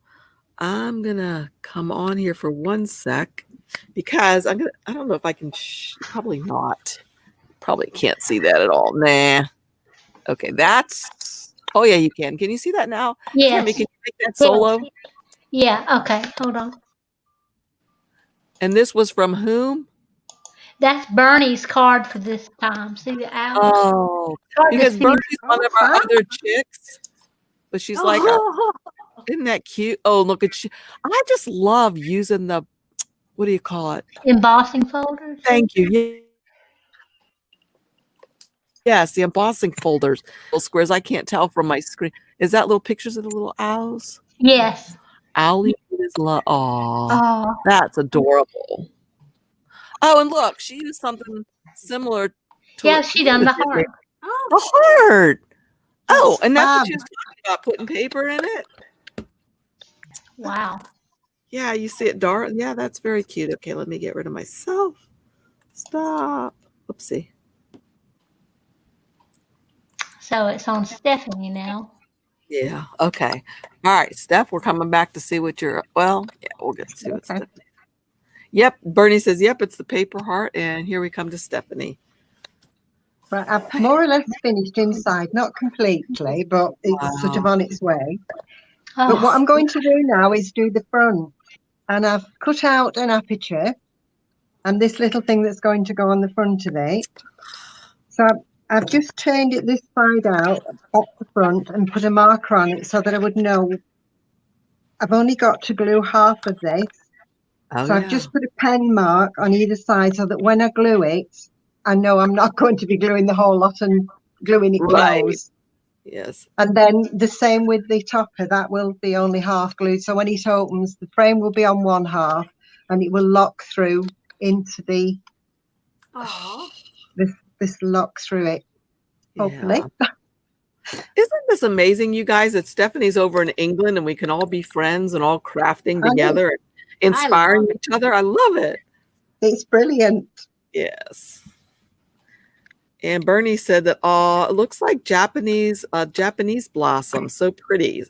Speaker 1: I'm gonna come on here for 1 sec because I don't know if I can. Probably not. Probably can't see that at all. Nah. Okay, that's. Oh yeah, you can. Can you see that now?
Speaker 5: Yes.
Speaker 1: Tammy, can you make that solo?
Speaker 5: Yeah. Okay. Hold on.
Speaker 1: And this was from whom?
Speaker 5: That's Bernie's card for this time. See the owl?
Speaker 1: Oh,
Speaker 5: Hard to
Speaker 1: because
Speaker 5: see.
Speaker 1: Bernie's one of our
Speaker 4: Huh?
Speaker 1: other chicks, but she's like, isn't that cute? Oh, look at you! I just love using the. What do you call it?
Speaker 5: Embossing folders.
Speaker 1: Thank you. Yeah. Yes, the embossing folders. Little squares. I can't tell from my screen. Is that little pictures of the little owls?
Speaker 5: Yes.
Speaker 1: Owlie is love. Oh,
Speaker 5: Oh,
Speaker 1: that's adorable. Oh, and look, she used something similar to
Speaker 5: yeah.
Speaker 1: what
Speaker 5: She done the
Speaker 1: Dina did.
Speaker 5: heart.
Speaker 1: The heart. Oh, and that's what
Speaker 4: Fab.
Speaker 1: she was talking about, putting paper in it.
Speaker 5: Wow.
Speaker 1: Yeah, you see it dark. Yeah, that's very cute. Okay, let me get rid of myself. Stop. Oopsie.
Speaker 5: So it's on Stephanie now.
Speaker 1: Yeah. Okay. All right, Steph, we're coming back to see what you're. Well, yeah, we'll get to see what's.
Speaker 4: Okay.
Speaker 1: Yep. Bernie says, "Yep, it's the paper heart," and here we come to Stephanie.
Speaker 4: Right, I've more or less finished inside, not completely, but it's sort of
Speaker 1: Wow.
Speaker 4: on its way.
Speaker 5: Oh,
Speaker 4: But what I'm going to do now is do the front. And I've cut out an aperture and this little thing that's going to go on the front of it. So I've just turned it this side out at the front and put a marker on it so that I would know I've only got to glue half of this.
Speaker 1: Oh,
Speaker 4: So
Speaker 1: yeah.
Speaker 4: I've just put a pen mark on either side so that when I glue it, I know I'm not going to be gluing the whole lot and gluing it
Speaker 1: Right.
Speaker 4: closed.
Speaker 1: Yes.
Speaker 4: And then the same with the topper, that will be only half glued. So when it opens, the frame will be on one half and it will lock through into the,
Speaker 2: Oh,
Speaker 4: this lock through it, hopefully.
Speaker 1: Yeah. Isn't this amazing, you guys, that Stephanie's over in England and we can all be friends and all crafting
Speaker 4: I know.
Speaker 1: together and inspiring each other? I love it.
Speaker 4: It's brilliant.
Speaker 1: Yes. And Bernie said that, it looks like Japanese blossoms. So pretty.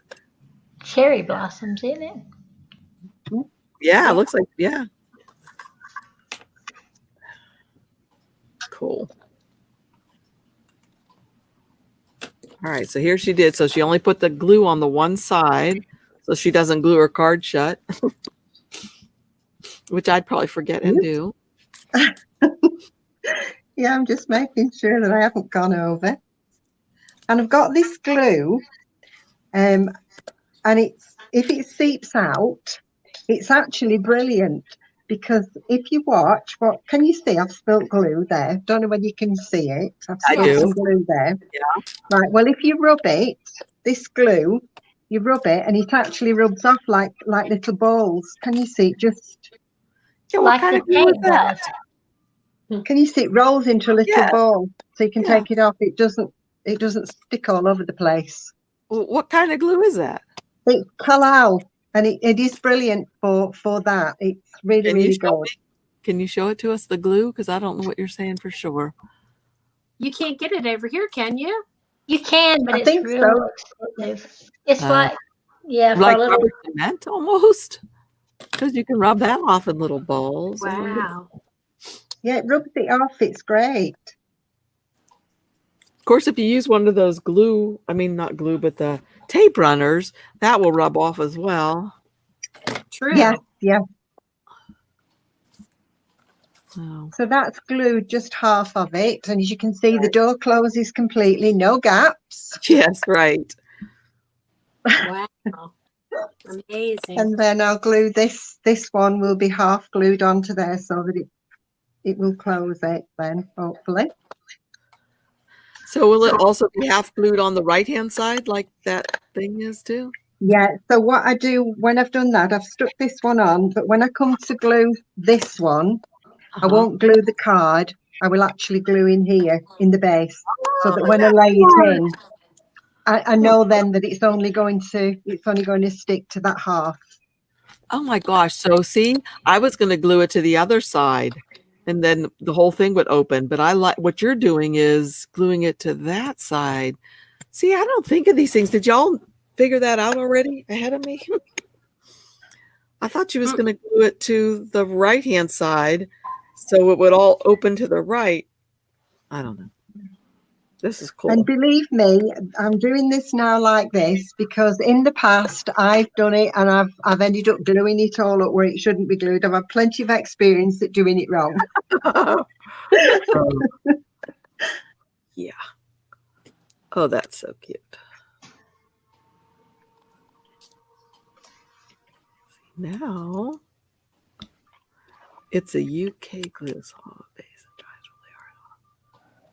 Speaker 5: cherry blossoms, isn't it?
Speaker 1: Yeah, it looks like, yeah. Cool. All right, so here she did. So she only put the glue on the one side so she doesn't glue her card shut, which I'd probably forget and do.
Speaker 4: Yeah, I'm just making sure that I haven't gone over. And I've got this glue, and it's, if it seeps out, it's actually brilliant because if you watch, what can you see? I've spilt glue there. Don't know whether you can see it. I've
Speaker 1: I
Speaker 4: spilt
Speaker 1: do.
Speaker 4: some glue there.
Speaker 1: Yeah.
Speaker 4: Right. Well, if you rub it, this glue, you rub it, and it actually rubs off like little balls. Can you see it? Just
Speaker 1: Yeah, what
Speaker 5: Like
Speaker 1: kind
Speaker 5: the
Speaker 1: of glue is
Speaker 5: cake
Speaker 1: that?
Speaker 5: does.
Speaker 4: can you see it rolls into a little
Speaker 1: Yeah.
Speaker 4: ball, so you can
Speaker 1: Yeah.
Speaker 4: take it off. It doesn't stick all over the place.
Speaker 1: What kind of glue is that?
Speaker 4: It's halal, and it is brilliant for that. It's really,
Speaker 1: Can you
Speaker 4: really
Speaker 1: show
Speaker 4: good.
Speaker 1: me? Can you show it to us, the glue? Because I don't know what you're saying for sure.
Speaker 2: you can't get it over here, can you?
Speaker 5: You can, but
Speaker 4: I
Speaker 5: it's
Speaker 4: think
Speaker 5: real
Speaker 4: so.
Speaker 5: expensive. It's
Speaker 1: Uh,
Speaker 5: like, yeah, for
Speaker 1: Like
Speaker 5: a little.
Speaker 1: rubber cement almost? Because you can rub that off in little balls.
Speaker 2: Wow.
Speaker 4: Yeah, it rubs it off. It's great.
Speaker 1: Of course, if you use one of those not glue, but the tape runners, that will rub off as well.
Speaker 2: True.
Speaker 4: Yeah, yeah.
Speaker 1: Oh.
Speaker 4: So that's glued just half of it, and as you can see, the door closes completely, no gaps.
Speaker 1: Yes, right.
Speaker 2: Wow. Amazing.
Speaker 4: And then I'll glue this one will be half glued onto there so that it will close it then, hopefully.
Speaker 1: So will it also be half glued on the right-hand side like that thing is too?
Speaker 4: Yeah, so what I do when I've done that, I've stuck this one on, but when I come to glue this one, I won't glue the card. I will actually glue in here in the base, so that when I lay it in, I know then that it's only going to stick to that half.
Speaker 1: Oh my gosh. So see, I was going to glue it to the other side and then the whole thing would open. But I like what you're doing is gluing it to that side. See, I don't think of these things. Did y'all figure that out already ahead of me? I thought you was going to glue it to the right-hand side so it would all open to the right. I don't know. This is cool.
Speaker 4: And believe me, I'm doing this now like this because in the past I've done it and I've ended up gluing it all up where it shouldn't be glued. I've had plenty of experience at doing it wrong.
Speaker 1: Yeah. Oh, that's so cute. Now it's a UK glue solid base. It dries really hard.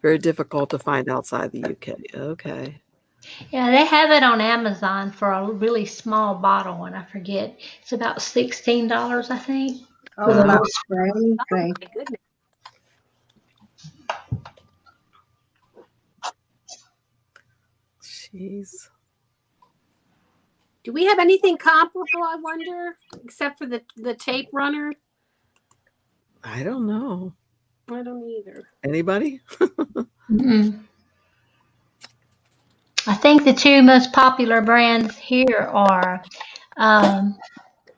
Speaker 1: Very difficult to find outside the UK. Okay.
Speaker 5: Yeah, they have it on Amazon for a really small bottle, and I forget. It's about $16, I think.
Speaker 4: Oh, that's crazy.
Speaker 2: Oh, my goodness.
Speaker 1: Jeez.
Speaker 2: Do we have anything comparable, I wonder, except for the tape runner?
Speaker 1: I don't know.
Speaker 2: I don't either.
Speaker 1: Anybody?
Speaker 5: I think the two most popular brands here are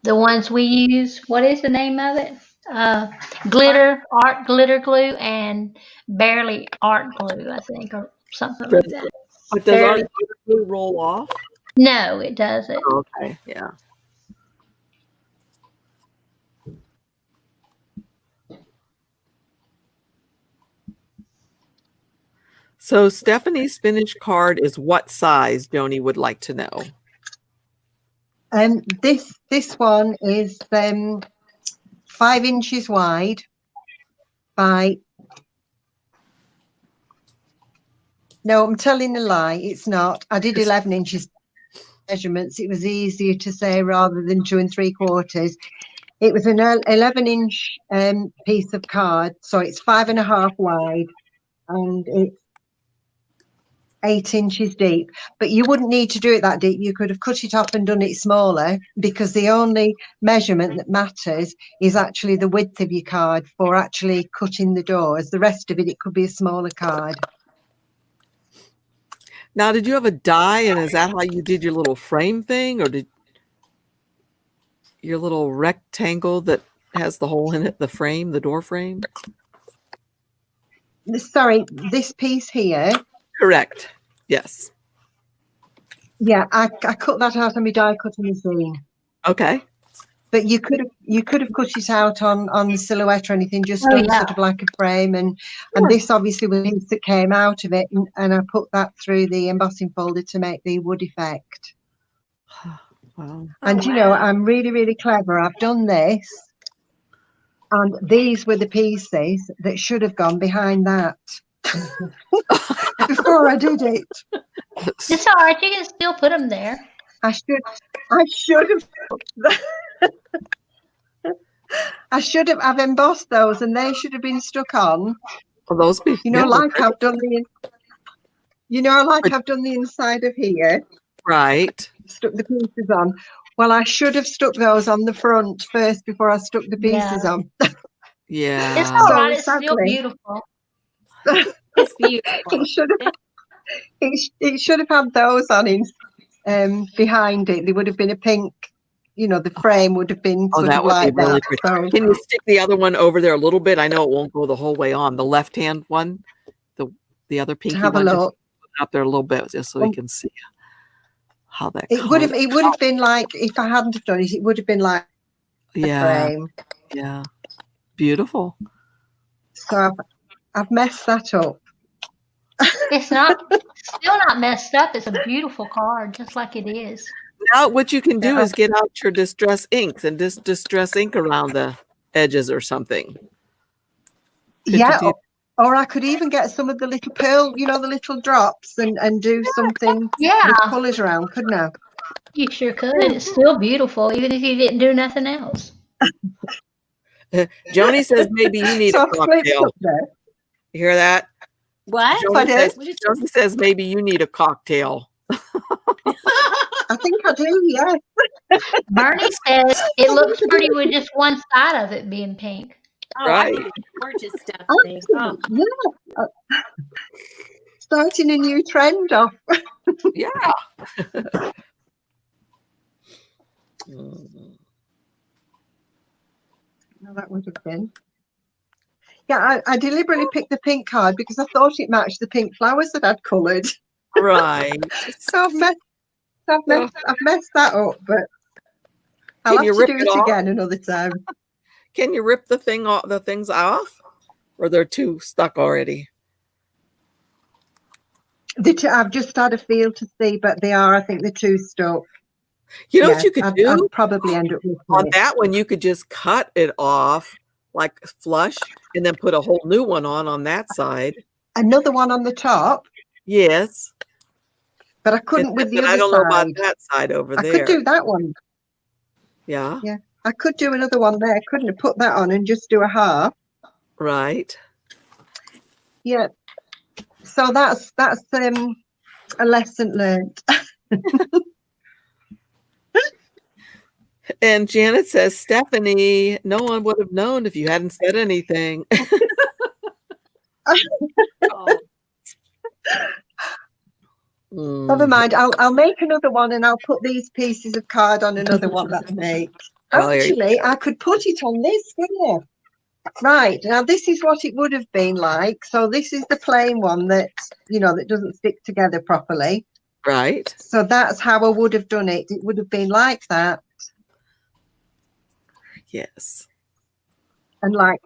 Speaker 5: the ones we use. What is the name of it? Art Glitter Glue and Barely Art Glue, I think, or something like that.
Speaker 1: But does our glue roll off?
Speaker 5: No, it doesn't.
Speaker 1: Oh, okay, yeah. So Stephanie's finished card is what size? Joni would like to know.
Speaker 4: This one is 5 inches wide by. No, I'm telling a lie. It's not. I did 11 inches measurements. It was easier to say rather than 2 3/4. It was an 11-inch piece of card, so it's 5.5 wide, and it's 8 inches deep. But you wouldn't need to do it that deep. You could have cut it off and done it smaller, because the only measurement that matters is actually the width of your card for actually cutting the doors. The rest of it could be a smaller card.
Speaker 1: Now, did you have a die, and is that how you did your little frame thing, or did your little rectangle that has the hole in it, the frame, the door frame?
Speaker 4: Sorry, this piece here.
Speaker 1: Correct. Yes.
Speaker 4: Yeah, I cut that out on my die cutting machine.
Speaker 1: Okay.
Speaker 4: But you could have cut it out on the silhouette or anything, just done sort of like a frame, and this obviously was things that came out of it, and I put that through the embossing folder to make the wood effect.
Speaker 1: Wow.
Speaker 4: And you know, I'm really, really clever. I've done this, and these were the pieces that should have gone behind that before I did it.
Speaker 5: It's all right. You can still put them there.
Speaker 4: I should have. I've embossed those, and they should have been stuck on.
Speaker 1: Well, those be,
Speaker 4: you know, like I've done I've done the inside of here.
Speaker 1: Right.
Speaker 4: Stuck the pieces on. Well, I should have stuck those on the front first before I stuck the pieces on.
Speaker 1: Yeah.
Speaker 5: It's all right. It's
Speaker 4: sadly,
Speaker 5: still beautiful.
Speaker 2: It's beautiful.
Speaker 4: It should have had those on behind it. They would have been a pink. You know, the frame would have been sort of like that. So,
Speaker 1: can you stick the other one over there a little bit? I know it won't go the whole way on. The left-hand one, the other pinky
Speaker 4: have
Speaker 1: one,
Speaker 4: a look.
Speaker 1: just put it up there a little bit just so we can see how that.
Speaker 4: It would have been like, if I hadn't have done it, it would have been like a frame.
Speaker 1: Yeah, beautiful.
Speaker 4: So I've messed that up.
Speaker 5: It's still not messed up. It's a beautiful card, just like it is.
Speaker 1: Now what you can do is get out your distress inks and just distress ink around the edges or something.
Speaker 4: Or I could even get some of the little pearl, you know, the little drops, and do something with colours around, couldn't I?
Speaker 5: You sure could. It's still beautiful, even if you didn't do nothing else.
Speaker 1: Joni says maybe you need
Speaker 4: So
Speaker 1: a
Speaker 4: I've split
Speaker 1: cocktail.
Speaker 4: up there.
Speaker 1: You hear that?
Speaker 2: What?
Speaker 1: Joni says maybe you need a cocktail.
Speaker 4: I think I do, yes.
Speaker 5: Bernie says it looks pretty with just one side of it being pink.
Speaker 2: Oh,
Speaker 1: Right.
Speaker 2: I think it's gorgeous stuff. Oh.
Speaker 4: Yeah. Starting a new trend off.
Speaker 1: Yeah.
Speaker 4: No, that would have been. Yeah, I deliberately picked the pink card because I thought it matched the pink flowers that I'd coloured.
Speaker 1: Right.
Speaker 4: So I've messed that up, but I'll have
Speaker 1: you
Speaker 4: to
Speaker 1: rip
Speaker 4: do
Speaker 1: it
Speaker 4: it
Speaker 1: off?
Speaker 4: again another time.
Speaker 1: Can you rip the things off? Or they're too stuck already?
Speaker 4: I've just had a feel to see, but they are, I think, the two stuck.
Speaker 1: You know what you could do?
Speaker 4: I'd probably end up with
Speaker 1: On
Speaker 4: it.
Speaker 1: that one, you could just cut it off like flush and then put a whole new one on that side.
Speaker 4: Another one on the top,
Speaker 1: Yes.
Speaker 4: but I couldn't with the other
Speaker 1: I don't
Speaker 4: side.
Speaker 1: know about that side over
Speaker 4: I
Speaker 1: there.
Speaker 4: could do that one.
Speaker 1: Yeah.
Speaker 4: Yeah, I could do another one there. Couldn't have put that on and just do a half.
Speaker 1: Right.
Speaker 4: Yeah. So that's a lesson learned.
Speaker 1: And Janet says, Stephanie, no one would have known if you hadn't said anything.
Speaker 2: Oh.
Speaker 4: Never mind. I'll make another one and I'll put these pieces of card on another one that I make.
Speaker 1: Oh, there you
Speaker 4: Actually, I could put it on this, couldn't I? Right. Now this is what it would have been like. So this is the plain one that, that doesn't stick together properly.
Speaker 1: Right.
Speaker 4: So that's how I would have done it. It would have been like that.
Speaker 1: Yes.
Speaker 4: And like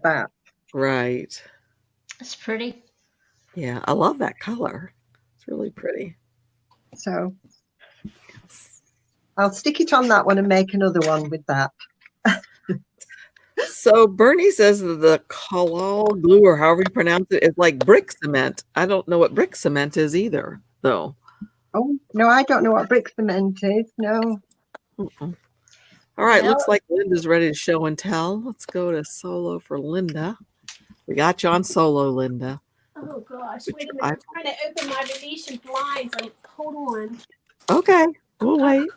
Speaker 4: that.
Speaker 1: Right.
Speaker 5: It's pretty.
Speaker 1: Yeah, I love that color. It's really pretty.
Speaker 4: So I'll stick it on that one and make another one with that.
Speaker 1: So Bernie says that the Kalal glue, or however you pronounce it, is like brick cement. I don't know what brick cement is either, though.
Speaker 4: Oh, no, I don't know what brick cement is. No.
Speaker 1: All right, looks like Linda's ready to show and tell. Let's go to solo for Linda. We got you on solo, Linda.
Speaker 2: Oh gosh, wait a minute. I'm trying to open my Venetian blinds. Hold on.
Speaker 1: Okay, we'll wait.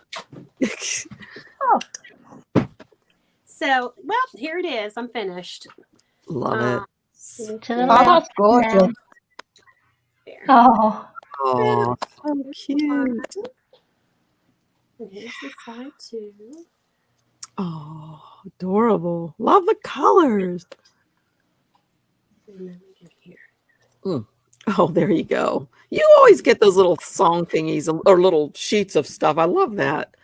Speaker 2: So, well, here it is. I'm finished.
Speaker 1: Love
Speaker 5: To
Speaker 1: it.
Speaker 5: the
Speaker 4: Oh,
Speaker 5: left.
Speaker 4: that's gorgeous.
Speaker 2: There.
Speaker 5: Oh,
Speaker 1: Oh, so cute.
Speaker 2: And here's the side too.
Speaker 1: Oh, adorable. Love the colors.
Speaker 2: And then we get here.
Speaker 1: Oh, there you go. You always get those little song thingies or little sheets of stuff. I love that.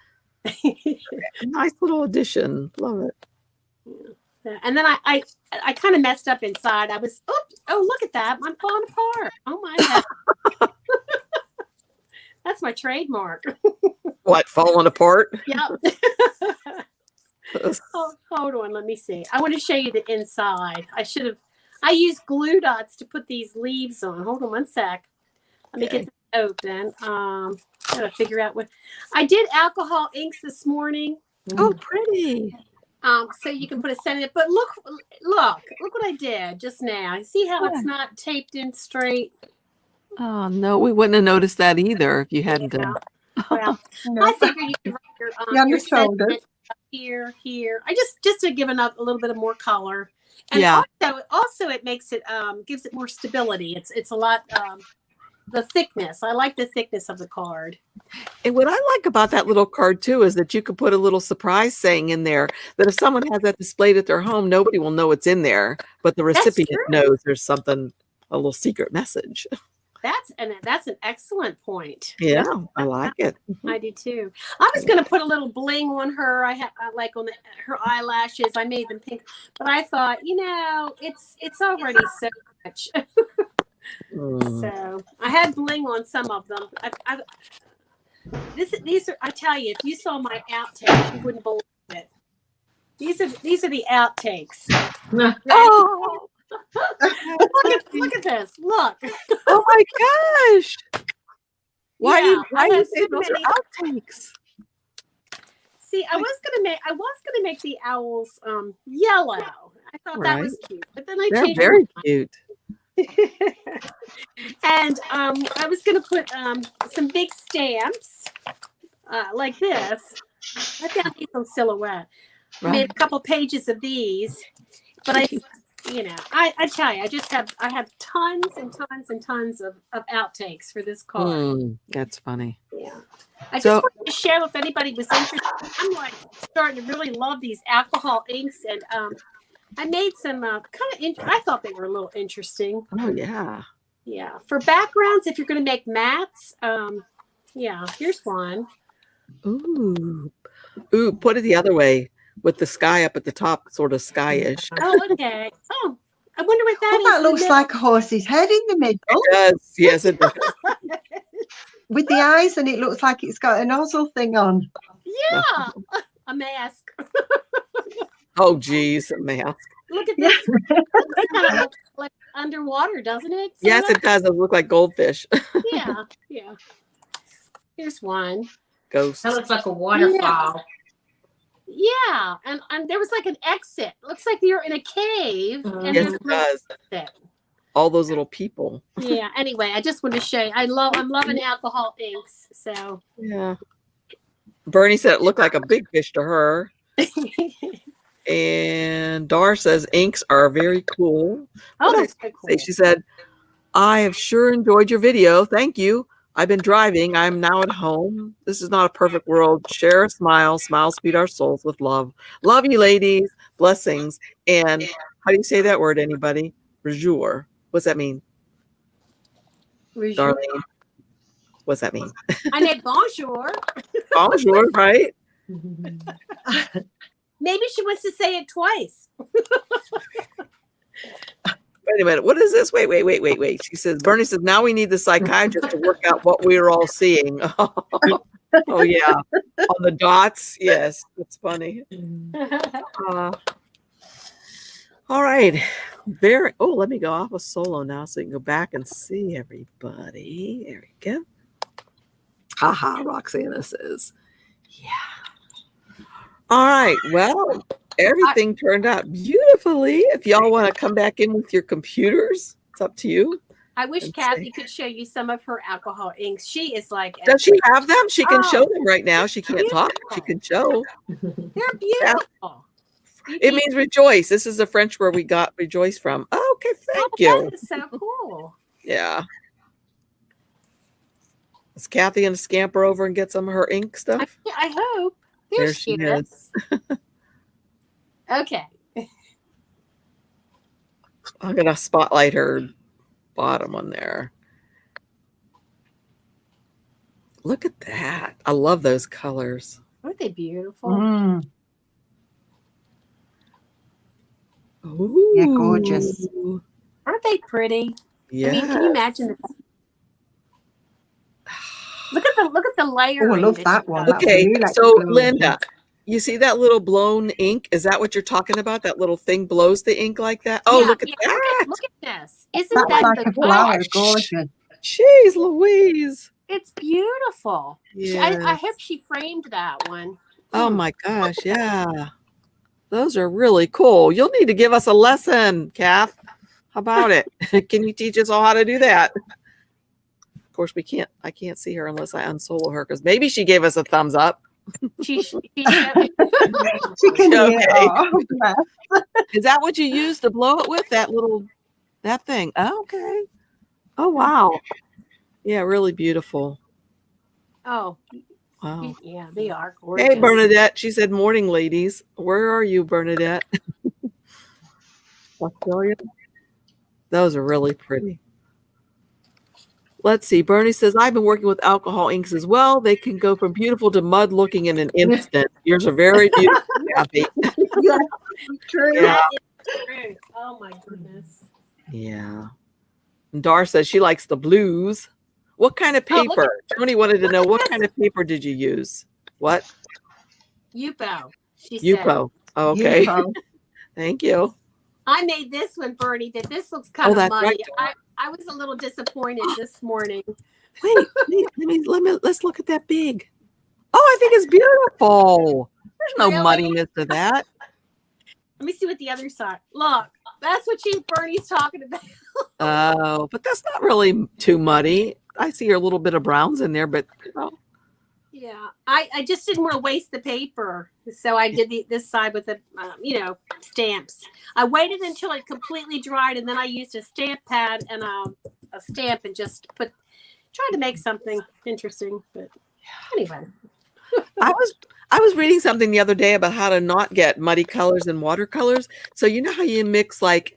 Speaker 1: Nice little addition. Love it.
Speaker 2: And then I kind of messed up inside. I was, oh, look at that. I'm falling apart. Oh my God. That's my trademark.
Speaker 1: What, falling apart?
Speaker 2: Yep. Oh, hold on. Let me see. I want to show you the inside. I used glue dots to put these leaves on. Hold on one sec. Let me get this open. Gotta figure out what I did. Alcohol inks this morning.
Speaker 1: Oh, pretty.
Speaker 2: So you can put a scent in it. But look what I did just now. You see how it's not taped in straight?
Speaker 1: Oh, no, we wouldn't have noticed that either if you hadn't done.
Speaker 2: Well,
Speaker 4: No.
Speaker 2: I figured you could write your,
Speaker 4: On the shoulder.
Speaker 2: sentiment here. I just to give a little bit of more color. And
Speaker 1: Yeah.
Speaker 2: also it makes it gives it more stability. It's a lot the thickness. I like the thickness of the card.
Speaker 1: And what I like about that little card too is that you could put a little surprise saying in there that if someone has that displayed at their home, nobody will know it's in there, but the recipient
Speaker 2: true.
Speaker 1: knows there's something, a little secret message.
Speaker 2: That's an excellent point.
Speaker 1: Yeah, I like it.
Speaker 2: I do too. I was going to put a little bling on her. I like on her eyelashes. I made them pink, but I thought, it's already so much. So I had bling on some of them. These are. I tell you, if you saw my outtakes, you wouldn't believe it. These are the outtakes.
Speaker 1: Oh,
Speaker 2: Look at this. Look.
Speaker 1: oh my gosh. Why
Speaker 2: Yeah,
Speaker 1: why
Speaker 2: I
Speaker 1: you
Speaker 2: have
Speaker 1: say
Speaker 2: so
Speaker 1: those are
Speaker 2: many.
Speaker 1: outtakes?
Speaker 2: See, I was gonna make the owls yellow. I thought that
Speaker 1: Right.
Speaker 2: was cute, but then I
Speaker 1: They're
Speaker 2: changed
Speaker 1: very cute.
Speaker 2: and I was gonna put some big stamps like this. I found these on Silhouette. I made
Speaker 1: Right.
Speaker 2: a couple pages of these, but I tell you, I have tons and tons and tons of outtakes for this card.
Speaker 1: That's funny.
Speaker 2: Yeah. I
Speaker 1: So-
Speaker 2: just wanted to share if anybody was interested. I'm like starting to really love these alcohol inks, and I made some I thought they were a little interesting.
Speaker 1: Oh yeah.
Speaker 2: Yeah, for backgrounds, if you're going to make mats, yeah, here's one.
Speaker 1: Ooh. Put it the other way with the sky up at the top, sort of skyish.
Speaker 2: Oh, okay. Oh, I wonder what that
Speaker 4: Oh,
Speaker 2: is.
Speaker 4: that
Speaker 2: in the
Speaker 4: looks
Speaker 2: middle.
Speaker 4: like a horse's head in the middle
Speaker 1: It does. Yes, it does.
Speaker 4: with the eyes, and it looks like it's got a nozzle thing on.
Speaker 2: Yeah, a mask.
Speaker 1: Oh geez, a mask.
Speaker 2: Look at this. It's kind of like underwater, doesn't it?
Speaker 1: Yes,
Speaker 2: Sorta?
Speaker 1: it does. It look like goldfish.
Speaker 2: Yeah, yeah. Here's one.
Speaker 1: Ghosts.
Speaker 3: That looks like a waterfall.
Speaker 2: Yeah, and there was like an exit. Looks like you're in a cave. And
Speaker 1: Yes,
Speaker 2: there's
Speaker 1: it
Speaker 2: a little
Speaker 1: does.
Speaker 2: exit.
Speaker 1: All those little people.
Speaker 2: Yeah. Anyway, I just wanted to show you. I'm loving alcohol inks. So
Speaker 1: Yeah. Bernie said it looked like a big fish to her. And Dar says inks are very cool.
Speaker 2: oh,
Speaker 1: What
Speaker 2: that's so
Speaker 1: say?
Speaker 2: cool.
Speaker 1: She said, I have sure enjoyed your video. Thank you. I've been driving. I'm now at home. This is not a perfect world. Share a smile. Smiles feed our souls with love. Love you, ladies. Blessings. And how do you say that word, anybody? Bonjour. What's that mean,
Speaker 2: Bonjour.
Speaker 1: Darlene? What's that mean?
Speaker 2: I know bonjour.
Speaker 1: Bonjour, right?
Speaker 2: Maybe she wants to say it twice.
Speaker 1: Wait a minute. What is this? Wait. She says, Bernie says, now we need the psychiatrist to work out what we are all seeing. Oh, yeah. On the dots. Yes. That's funny. All right. Let me go off of solo now so you can go back and see everybody. There we go. Haha, Roxana says, yeah. All right. Well, everything turned out beautifully. If y'all want to come back in with your computers, it's up to you.
Speaker 2: I wish
Speaker 1: Let's
Speaker 2: Kathy
Speaker 1: see.
Speaker 2: could show you some of her alcohol inks. She is like,
Speaker 1: Does she have them? She can
Speaker 2: Oh,
Speaker 1: show them right now. She can't talk. She can show.
Speaker 2: they're beautiful.
Speaker 1: It means rejoice. This is the French word we got rejoice from. Oh, okay, thank
Speaker 2: That
Speaker 1: you.
Speaker 2: is so cool.
Speaker 1: Yeah. Is Kathy gonna scamper over and get some of her ink stuff?
Speaker 2: I hope.
Speaker 1: There she is.
Speaker 2: Okay.
Speaker 1: I'm gonna spotlight her bottom one there. Look at that. I love those colors.
Speaker 2: Aren't they beautiful?
Speaker 4: Mm,
Speaker 1: Ooh.
Speaker 4: yeah, gorgeous.
Speaker 2: Aren't they pretty?
Speaker 1: Yeah.
Speaker 2: I mean, can you imagine? Look at the layer.
Speaker 4: Oh, I love that one. That
Speaker 1: Okay,
Speaker 4: blue, like
Speaker 1: so
Speaker 4: the blue.
Speaker 1: Linda, you see that little blown ink? Is that what you're talking about? That little thing blows the ink like that? Oh, look at that.
Speaker 2: Look at this. Isn't
Speaker 4: That's
Speaker 2: that
Speaker 4: like
Speaker 2: the
Speaker 4: a flower,
Speaker 1: gosh.
Speaker 4: gorgeous.
Speaker 1: Jeez Louise.
Speaker 2: It's beautiful. I
Speaker 1: Yes.
Speaker 2: hope she framed that one.
Speaker 1: Oh my gosh, yeah. Those are really cool. You'll need to give us a lesson, Kath. How about it? Can you teach us all how to do that? Of course, I can't see her unless I unsolo her because maybe she gave us a thumbs up.
Speaker 2: She
Speaker 4: She can hear
Speaker 1: Okay.
Speaker 4: it. Oh,
Speaker 1: Is that what you use to blow it with? That thing. Oh, okay. Oh, wow. Yeah, really beautiful.
Speaker 2: Oh,
Speaker 1: Wow.
Speaker 2: yeah, they are gorgeous.
Speaker 1: Hey, Bernadette. She said, morning, ladies. Where are you, Bernadette? Australia? Those are really pretty. Let's see. Bernie says, I've been working with alcohol inks as well. They can go from beautiful to mud looking in an instant. Yours are very beautiful, Kathy.
Speaker 4: yeah, true.
Speaker 1: Yeah.
Speaker 2: That is true. Oh my goodness.
Speaker 1: Yeah. And Dar says she likes the blues. What kind of
Speaker 2: Oh, look
Speaker 1: paper? Tony wanted to know what kind of paper did you use? What?
Speaker 2: Yupo. She said.
Speaker 1: Yupo. Oh, okay.
Speaker 4: Beautiful.
Speaker 1: Thank you.
Speaker 2: I made this one, Bernie. That this looks kind
Speaker 1: Oh,
Speaker 2: of
Speaker 1: that's
Speaker 2: muddy.
Speaker 1: right.
Speaker 2: I was a little disappointed this morning.
Speaker 1: Wait, let's look at that big. Oh, I think it's beautiful. There's no
Speaker 2: Really?
Speaker 1: muddiness to that.
Speaker 2: Let me see what the other side. Look, that's what Bernie's talking about.
Speaker 1: Oh, but that's not really too muddy. I see a little bit of browns in there, but
Speaker 2: Yeah, I just didn't want to waste the paper, so I did this side with the stamps. I waited until it completely dried, and then I used a stamp pad and a stamp and just tried to make something interesting. But anyway,
Speaker 1: I was reading something the other day about how to not get muddy colors in watercolors. So you know how you mix like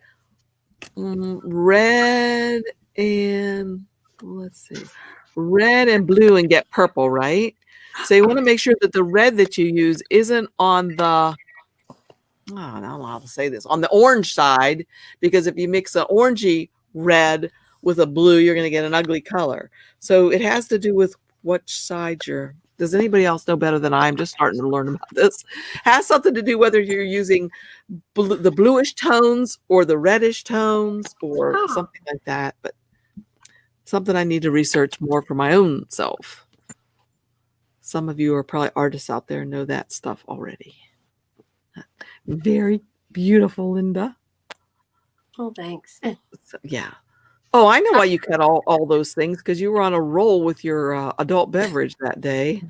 Speaker 1: red and red and blue and get purple, right? So you want to make sure that the red that you use isn't on the I don't know how to say this, on the orange side, because if you mix an orangey red with a blue, you're going to get an ugly color. So it has to do with which side you're. Does anybody else know better than I? I'm just starting to learn about this. Has something to do whether you're using the bluish tones or the reddish tones or something like that. But something I need to research more for my own self. Some of you are probably artists out there and know that stuff already. Very beautiful, Linda.
Speaker 2: oh thanks.
Speaker 1: So, yeah. Oh, I know why you cut all those things, because you were on a roll with your adult beverage that day.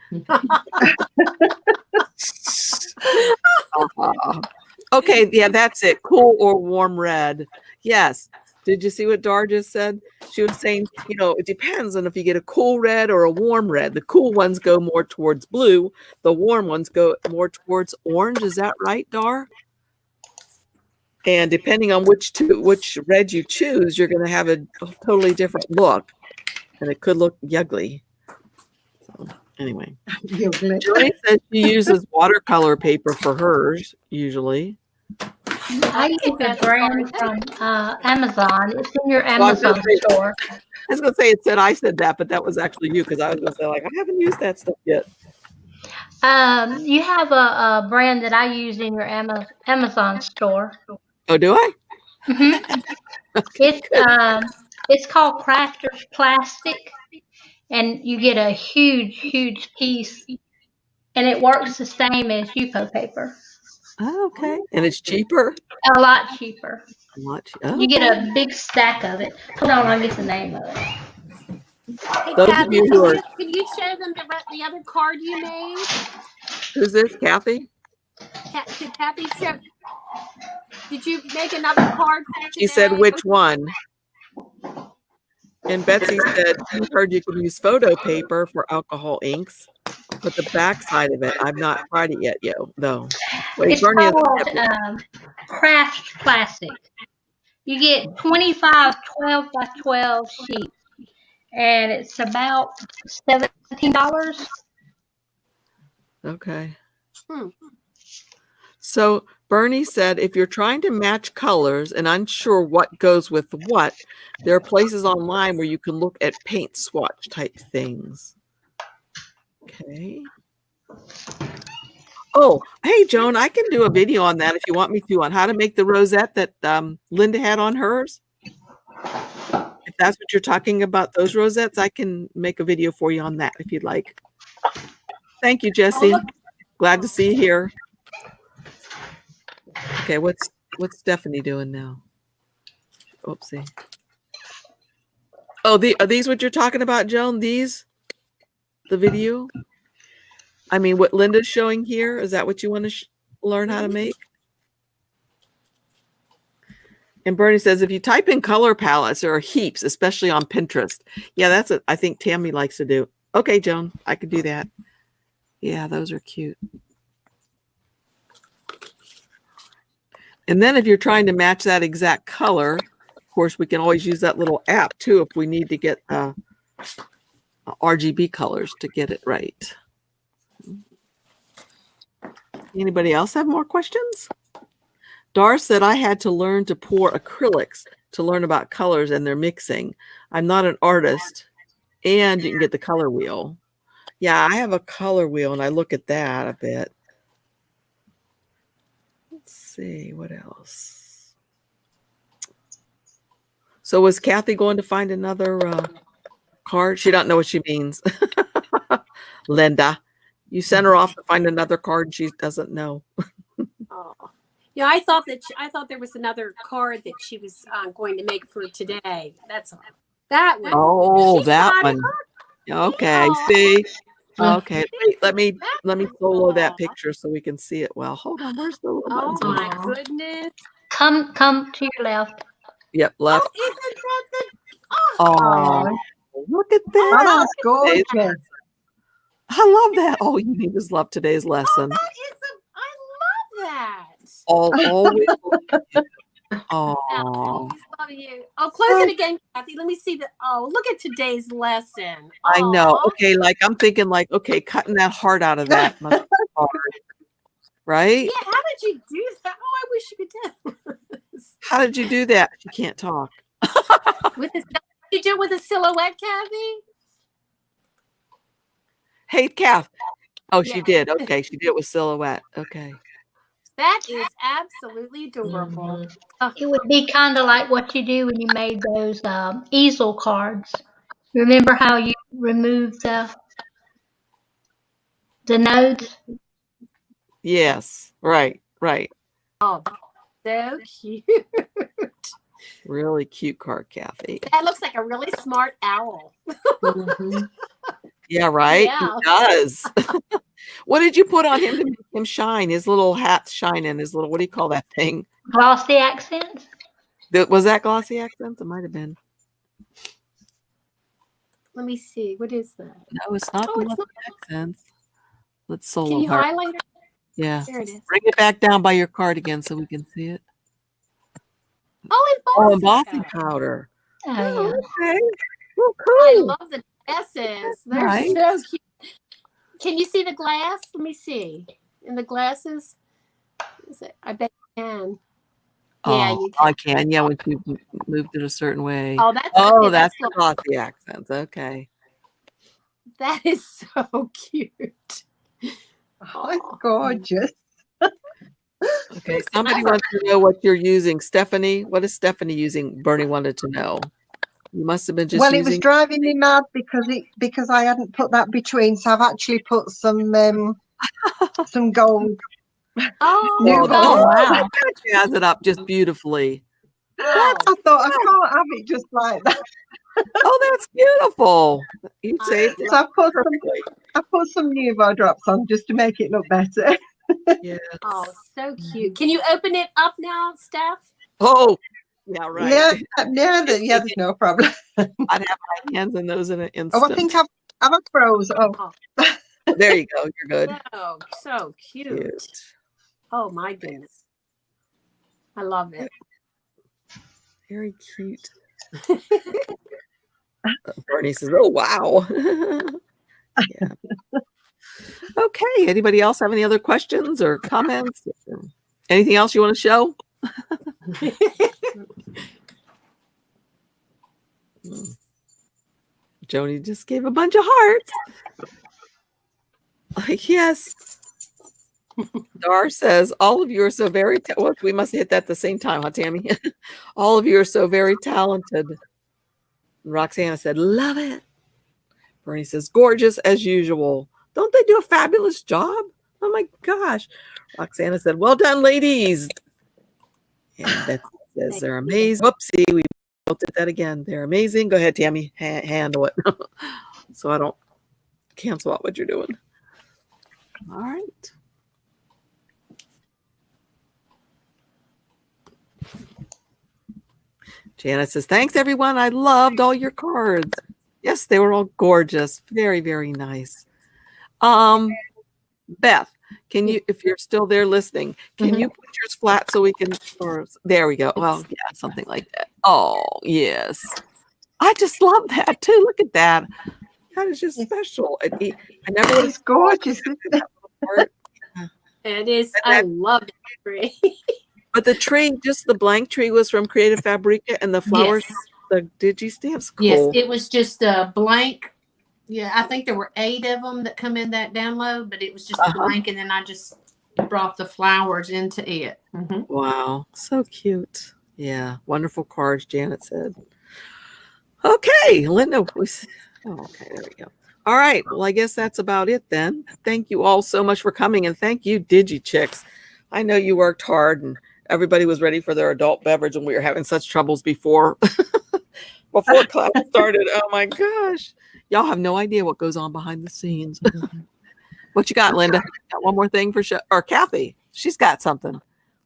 Speaker 1: Okay, yeah, that's it. Cool or warm red. Yes. Did you see what Dar just said? She was saying, it depends on if you get a cool red or a warm red. The cool ones go more towards blue. The warm ones go more towards orange. Is that right, Dar? And depending on which red you choose, you're going to have a totally different look. And it could look ugly. So, anyway. Joy says she uses watercolor paper for hers, usually.
Speaker 5: I use a brand from Amazon. It's in your Amazon store.
Speaker 1: I was going to say it said I said that, but that was actually you, because I was going to say, I haven't used that stuff yet.
Speaker 5: You have a brand that I use in your Amazon store.
Speaker 1: Oh, do I?
Speaker 5: Mm-hmm. It's called Crafters Plastic, and you get a huge piece, and it works the same as Yupo paper.
Speaker 1: Oh, okay. And it's cheaper?
Speaker 5: A lot cheaper.
Speaker 1: You
Speaker 5: get a big stack of it. Hold on, I'll get the name of it.
Speaker 2: Hey, Kathy, can you show them the other card you made?
Speaker 1: Who's this, Kathy?
Speaker 2: Kathy, did you make another card for today?
Speaker 1: She said which one? And Betsy said she heard you can use photo paper for alcohol inks, but the back side of it, I've not tried it yet, though. Wait,
Speaker 5: it's called Craft Plastic. You get 25 12 by 12 sheets, and it's about $17.
Speaker 1: Okay. So Bernie said, if you're trying to match colors and unsure what goes with what, there are places online where you can look at paint swatch type things. Okay. Oh, hey, Joan, I can do a video on that if you want me to, on how to make the rosette that Linda had on hers. If that's what you're talking about, those rosettes, I can make a video for you on that if you'd like. Thank you, Jessie. Glad to see you here. Okay, what's Stephanie doing now? Oopsie. Oh, are these what you're talking about, Joan? The video? I mean, what Linda's showing here? Is that what you want to learn how to make? And Bernie says, if you type in color palettes, there are heaps, especially on Pinterest. Yeah, that's what I think Tammy likes to do. Okay, Joan, I could do that. Yeah, those are cute. And then if you're trying to match that exact color, of course, we can always use that little app too if we need to get RGB colors to get it right. Anybody else have more questions? Dar said, I had to learn to pour acrylics to learn about colors and their mixing. I'm not an artist. And you can get the color wheel. Yeah, I have a color wheel and I look at that a bit. Let's see, what else? So was Kathy going to find another card. She don't know what she means. Linda, you sent her off to find another card and she doesn't know.
Speaker 2: Oh. Yeah, I thought there was another card that she was going to make for today. That's all. That one.
Speaker 1: Oh,
Speaker 2: She's
Speaker 1: that
Speaker 2: got it.
Speaker 1: one. Okay,
Speaker 2: Aw.
Speaker 1: see. Okay, wait, let me
Speaker 2: That's
Speaker 1: solo that
Speaker 2: all.
Speaker 1: picture so we can see it well. Hold on, where's the little
Speaker 2: Oh
Speaker 1: buttons?
Speaker 2: my
Speaker 3: Aw.
Speaker 2: goodness.
Speaker 5: Come to your left.
Speaker 1: Yep, left.
Speaker 2: Oh, isn't that the
Speaker 1: Oh, look at
Speaker 4: Oh,
Speaker 1: that.
Speaker 4: that's gorgeous.
Speaker 1: I love that. Oh, you need to love today's lesson.
Speaker 2: that is I love that.
Speaker 1: Always.
Speaker 2: I
Speaker 1: Oh,
Speaker 2: always love you. Oh, close it again, Kathy. Let me see the. Oh, look at today's lesson.
Speaker 1: I know.
Speaker 2: Aw.
Speaker 1: Okay, like I'm thinking, like, okay, cutting that heart out of that must be hard, right?
Speaker 2: Yeah, how did you do that? Oh, I wish you could do this.
Speaker 1: How did you do that? She can't talk.
Speaker 2: With this, you do it with a silhouette, Kathy?
Speaker 1: Hey, Kath. Oh, she
Speaker 2: Yeah.
Speaker 1: did. Okay, she did it with silhouette. Okay.
Speaker 2: That is absolutely adorable.
Speaker 5: It would be kind of like what you do when you made those easel cards. Remember how you removed the nodes?
Speaker 1: Yes. Right.
Speaker 2: Oh, so cute.
Speaker 1: Really cute card, Kathy.
Speaker 2: That looks like a really smart owl.
Speaker 3: Mhm.
Speaker 1: Yeah, right.
Speaker 2: Yeah.
Speaker 1: He does. What did you put on him to make him shine? His little hat's shining. His little, what do you call that thing?
Speaker 5: Glossy accents?
Speaker 1: Was that glossy accents? It might have been.
Speaker 2: Let me see. What is that?
Speaker 1: No, it's not
Speaker 2: Oh, it's
Speaker 1: glossy
Speaker 2: not.
Speaker 1: accents. Let's
Speaker 2: Can
Speaker 1: solo
Speaker 2: you
Speaker 1: her.
Speaker 2: highlight it?
Speaker 1: Yeah.
Speaker 2: There it is.
Speaker 1: Bring it back down by your card again so we can see it.
Speaker 2: Oh,
Speaker 1: Oh,
Speaker 2: embossing
Speaker 1: embossing powder.
Speaker 5: Oh, yeah.
Speaker 1: Okay. Well,
Speaker 2: I
Speaker 1: cool.
Speaker 2: love the dresses. They're
Speaker 1: Right.
Speaker 2: so cute. Can you see the glass? Let me see. In the glasses? I bet you can. Yeah,
Speaker 1: Oh,
Speaker 2: you can.
Speaker 1: I can. Yeah, when you moved it a certain way.
Speaker 2: Oh, that's
Speaker 1: Oh,
Speaker 2: okay,
Speaker 1: that's
Speaker 2: that's
Speaker 1: the glossy accents. Okay.
Speaker 2: that is so cute.
Speaker 4: Oh, it's gorgeous.
Speaker 1: Okay. Somebody wants to know what you're using. Stephanie, what is Stephanie using? Bernie wanted to know. You must have been just
Speaker 4: Well, it was
Speaker 1: using.
Speaker 4: driving me mad because I hadn't put that between, so I've actually put some gold.
Speaker 2: Oh,
Speaker 4: New
Speaker 5: Oh, wow.
Speaker 1: She has it up just beautifully.
Speaker 2: oh,
Speaker 4: I thought I can't have it just like that.
Speaker 1: Oh, that's beautiful. You saved it
Speaker 4: So
Speaker 1: perfectly.
Speaker 4: I put some Nuvo drops on just to make it look better.
Speaker 1: Yeah.
Speaker 2: oh, so cute. Can you open it up now, Steph?
Speaker 1: Oh, yeah, right.
Speaker 4: Yeah, there's no problem.
Speaker 1: I'd have my hands in those in an
Speaker 4: Oh,
Speaker 1: instant.
Speaker 4: I think I've froze. Oh,
Speaker 1: There you go. You're good.
Speaker 2: Oh, so cute.
Speaker 1: Cute.
Speaker 2: Oh my goodness. I love it.
Speaker 1: Very cute. Bernie says, "Oh, wow." Yeah. Okay. Anybody else have any other questions or comments? Anything else you want to show? Joni just gave a bunch of hearts. Like, yes. Dar says, all of you are so very, well, we must hit that at the same time, huh, Tammy? All of you are so very talented. Roxana said, love it. Bernie says, gorgeous as usual. Don't they do a fabulous job? Oh my gosh. Roxana said, well done, ladies. And Betsy says, they're amazing. Whoopsie, we both did that again. They're amazing. Go ahead, Tammy. Handle it. So I don't cancel out what you're doing. All right. Janet says, thanks, everyone. I loved all your cards. Yes, they were all gorgeous. Very, very nice. Beth, can you, if you're still there listening, can you put yours flat so we can, or there we go. Well, yeah, something like that. Oh, yes. I just love that too. Look at that. That is just special. I never would
Speaker 4: it's gorgeous, isn't it?
Speaker 2: It is. I love the tree.
Speaker 1: But the tree, just the blank tree, was from Creative Fabrica, and the flowers,
Speaker 3: Yes.
Speaker 1: the Digi Stamps. Cool.
Speaker 3: Yes, it was just a blank. Yeah, I think there were 8 of them that come in that download, but it was just a blank, and then I just brought the flowers into it.
Speaker 1: Wow, so cute. Yeah, wonderful cards, Janet said. Okay, Linda, Oh, okay, there we go. All right. Well, I guess that's about it then. Thank you all so much for coming, and thank you, Digi Chicks. I know you worked hard, and everybody was ready for their adult beverage, and we were having such troubles before class started. Oh my gosh, y'all have no idea what goes on behind the scenes. What you got, Linda? Got one more thing for or Kathy? She's got something.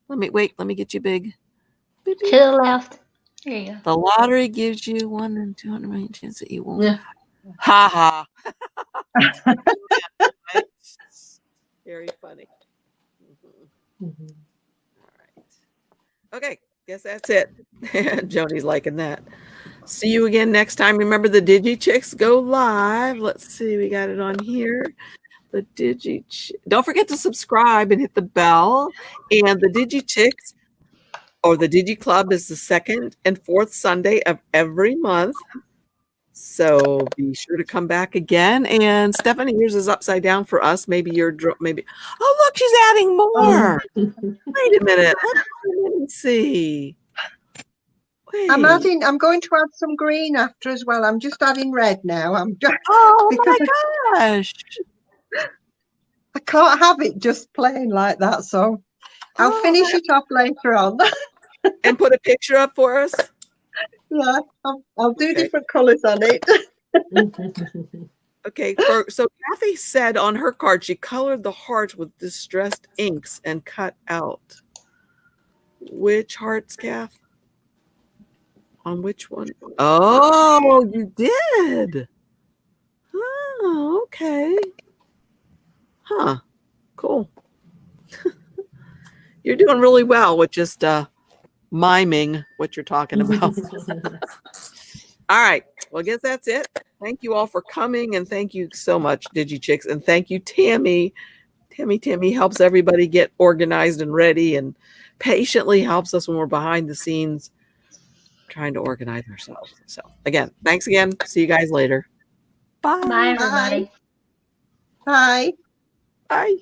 Speaker 1: Let me get you big. Beep, beep.
Speaker 5: To the left. There you go.
Speaker 1: The lottery gives you 1 in 200 million chance that you won't.
Speaker 3: Yeah.
Speaker 1: Ha ha. Very funny. All right. Okay, guess that's it. Joni's liking that. See you again next time. Remember, the Digi Chicks go live. Let's see, we got it on here. The don't forget to subscribe and hit the bell. And the Digi Chicks or the Digi Club is the second and fourth Sunday of every month. So be sure to come back again. And Stephanie, yours is upside down for us. Maybe maybe. Oh, look, she's adding more. Wait a minute. Let me see. Wait.
Speaker 4: I'm going to add some green after as well. I'm just adding red now.
Speaker 1: Oh
Speaker 4: because
Speaker 1: my gosh.
Speaker 4: I can't have it just plain like that. So I'll finish it off later on.
Speaker 1: And put a picture up for us.
Speaker 4: Yeah, I'll do different colors on it.
Speaker 1: Okay, so Kathy said on her card she colored the hearts with distressed inks and cut out. Which hearts, Kath? On which one? Oh, you did. Oh, okay. Huh. Cool. You're doing really well with just miming what you're talking about. All right. Well, I guess that's it. Thank you all for coming, and thank you so much, Digi Chicks, and thank you, Tammy. Tammy helps everybody get organized and ready, and patiently helps us when we're behind the scenes trying to organize ourselves. So again, thanks again. See you guys later. Bye.
Speaker 5: Bye, everybody.
Speaker 4: Bye.
Speaker 1: Bye.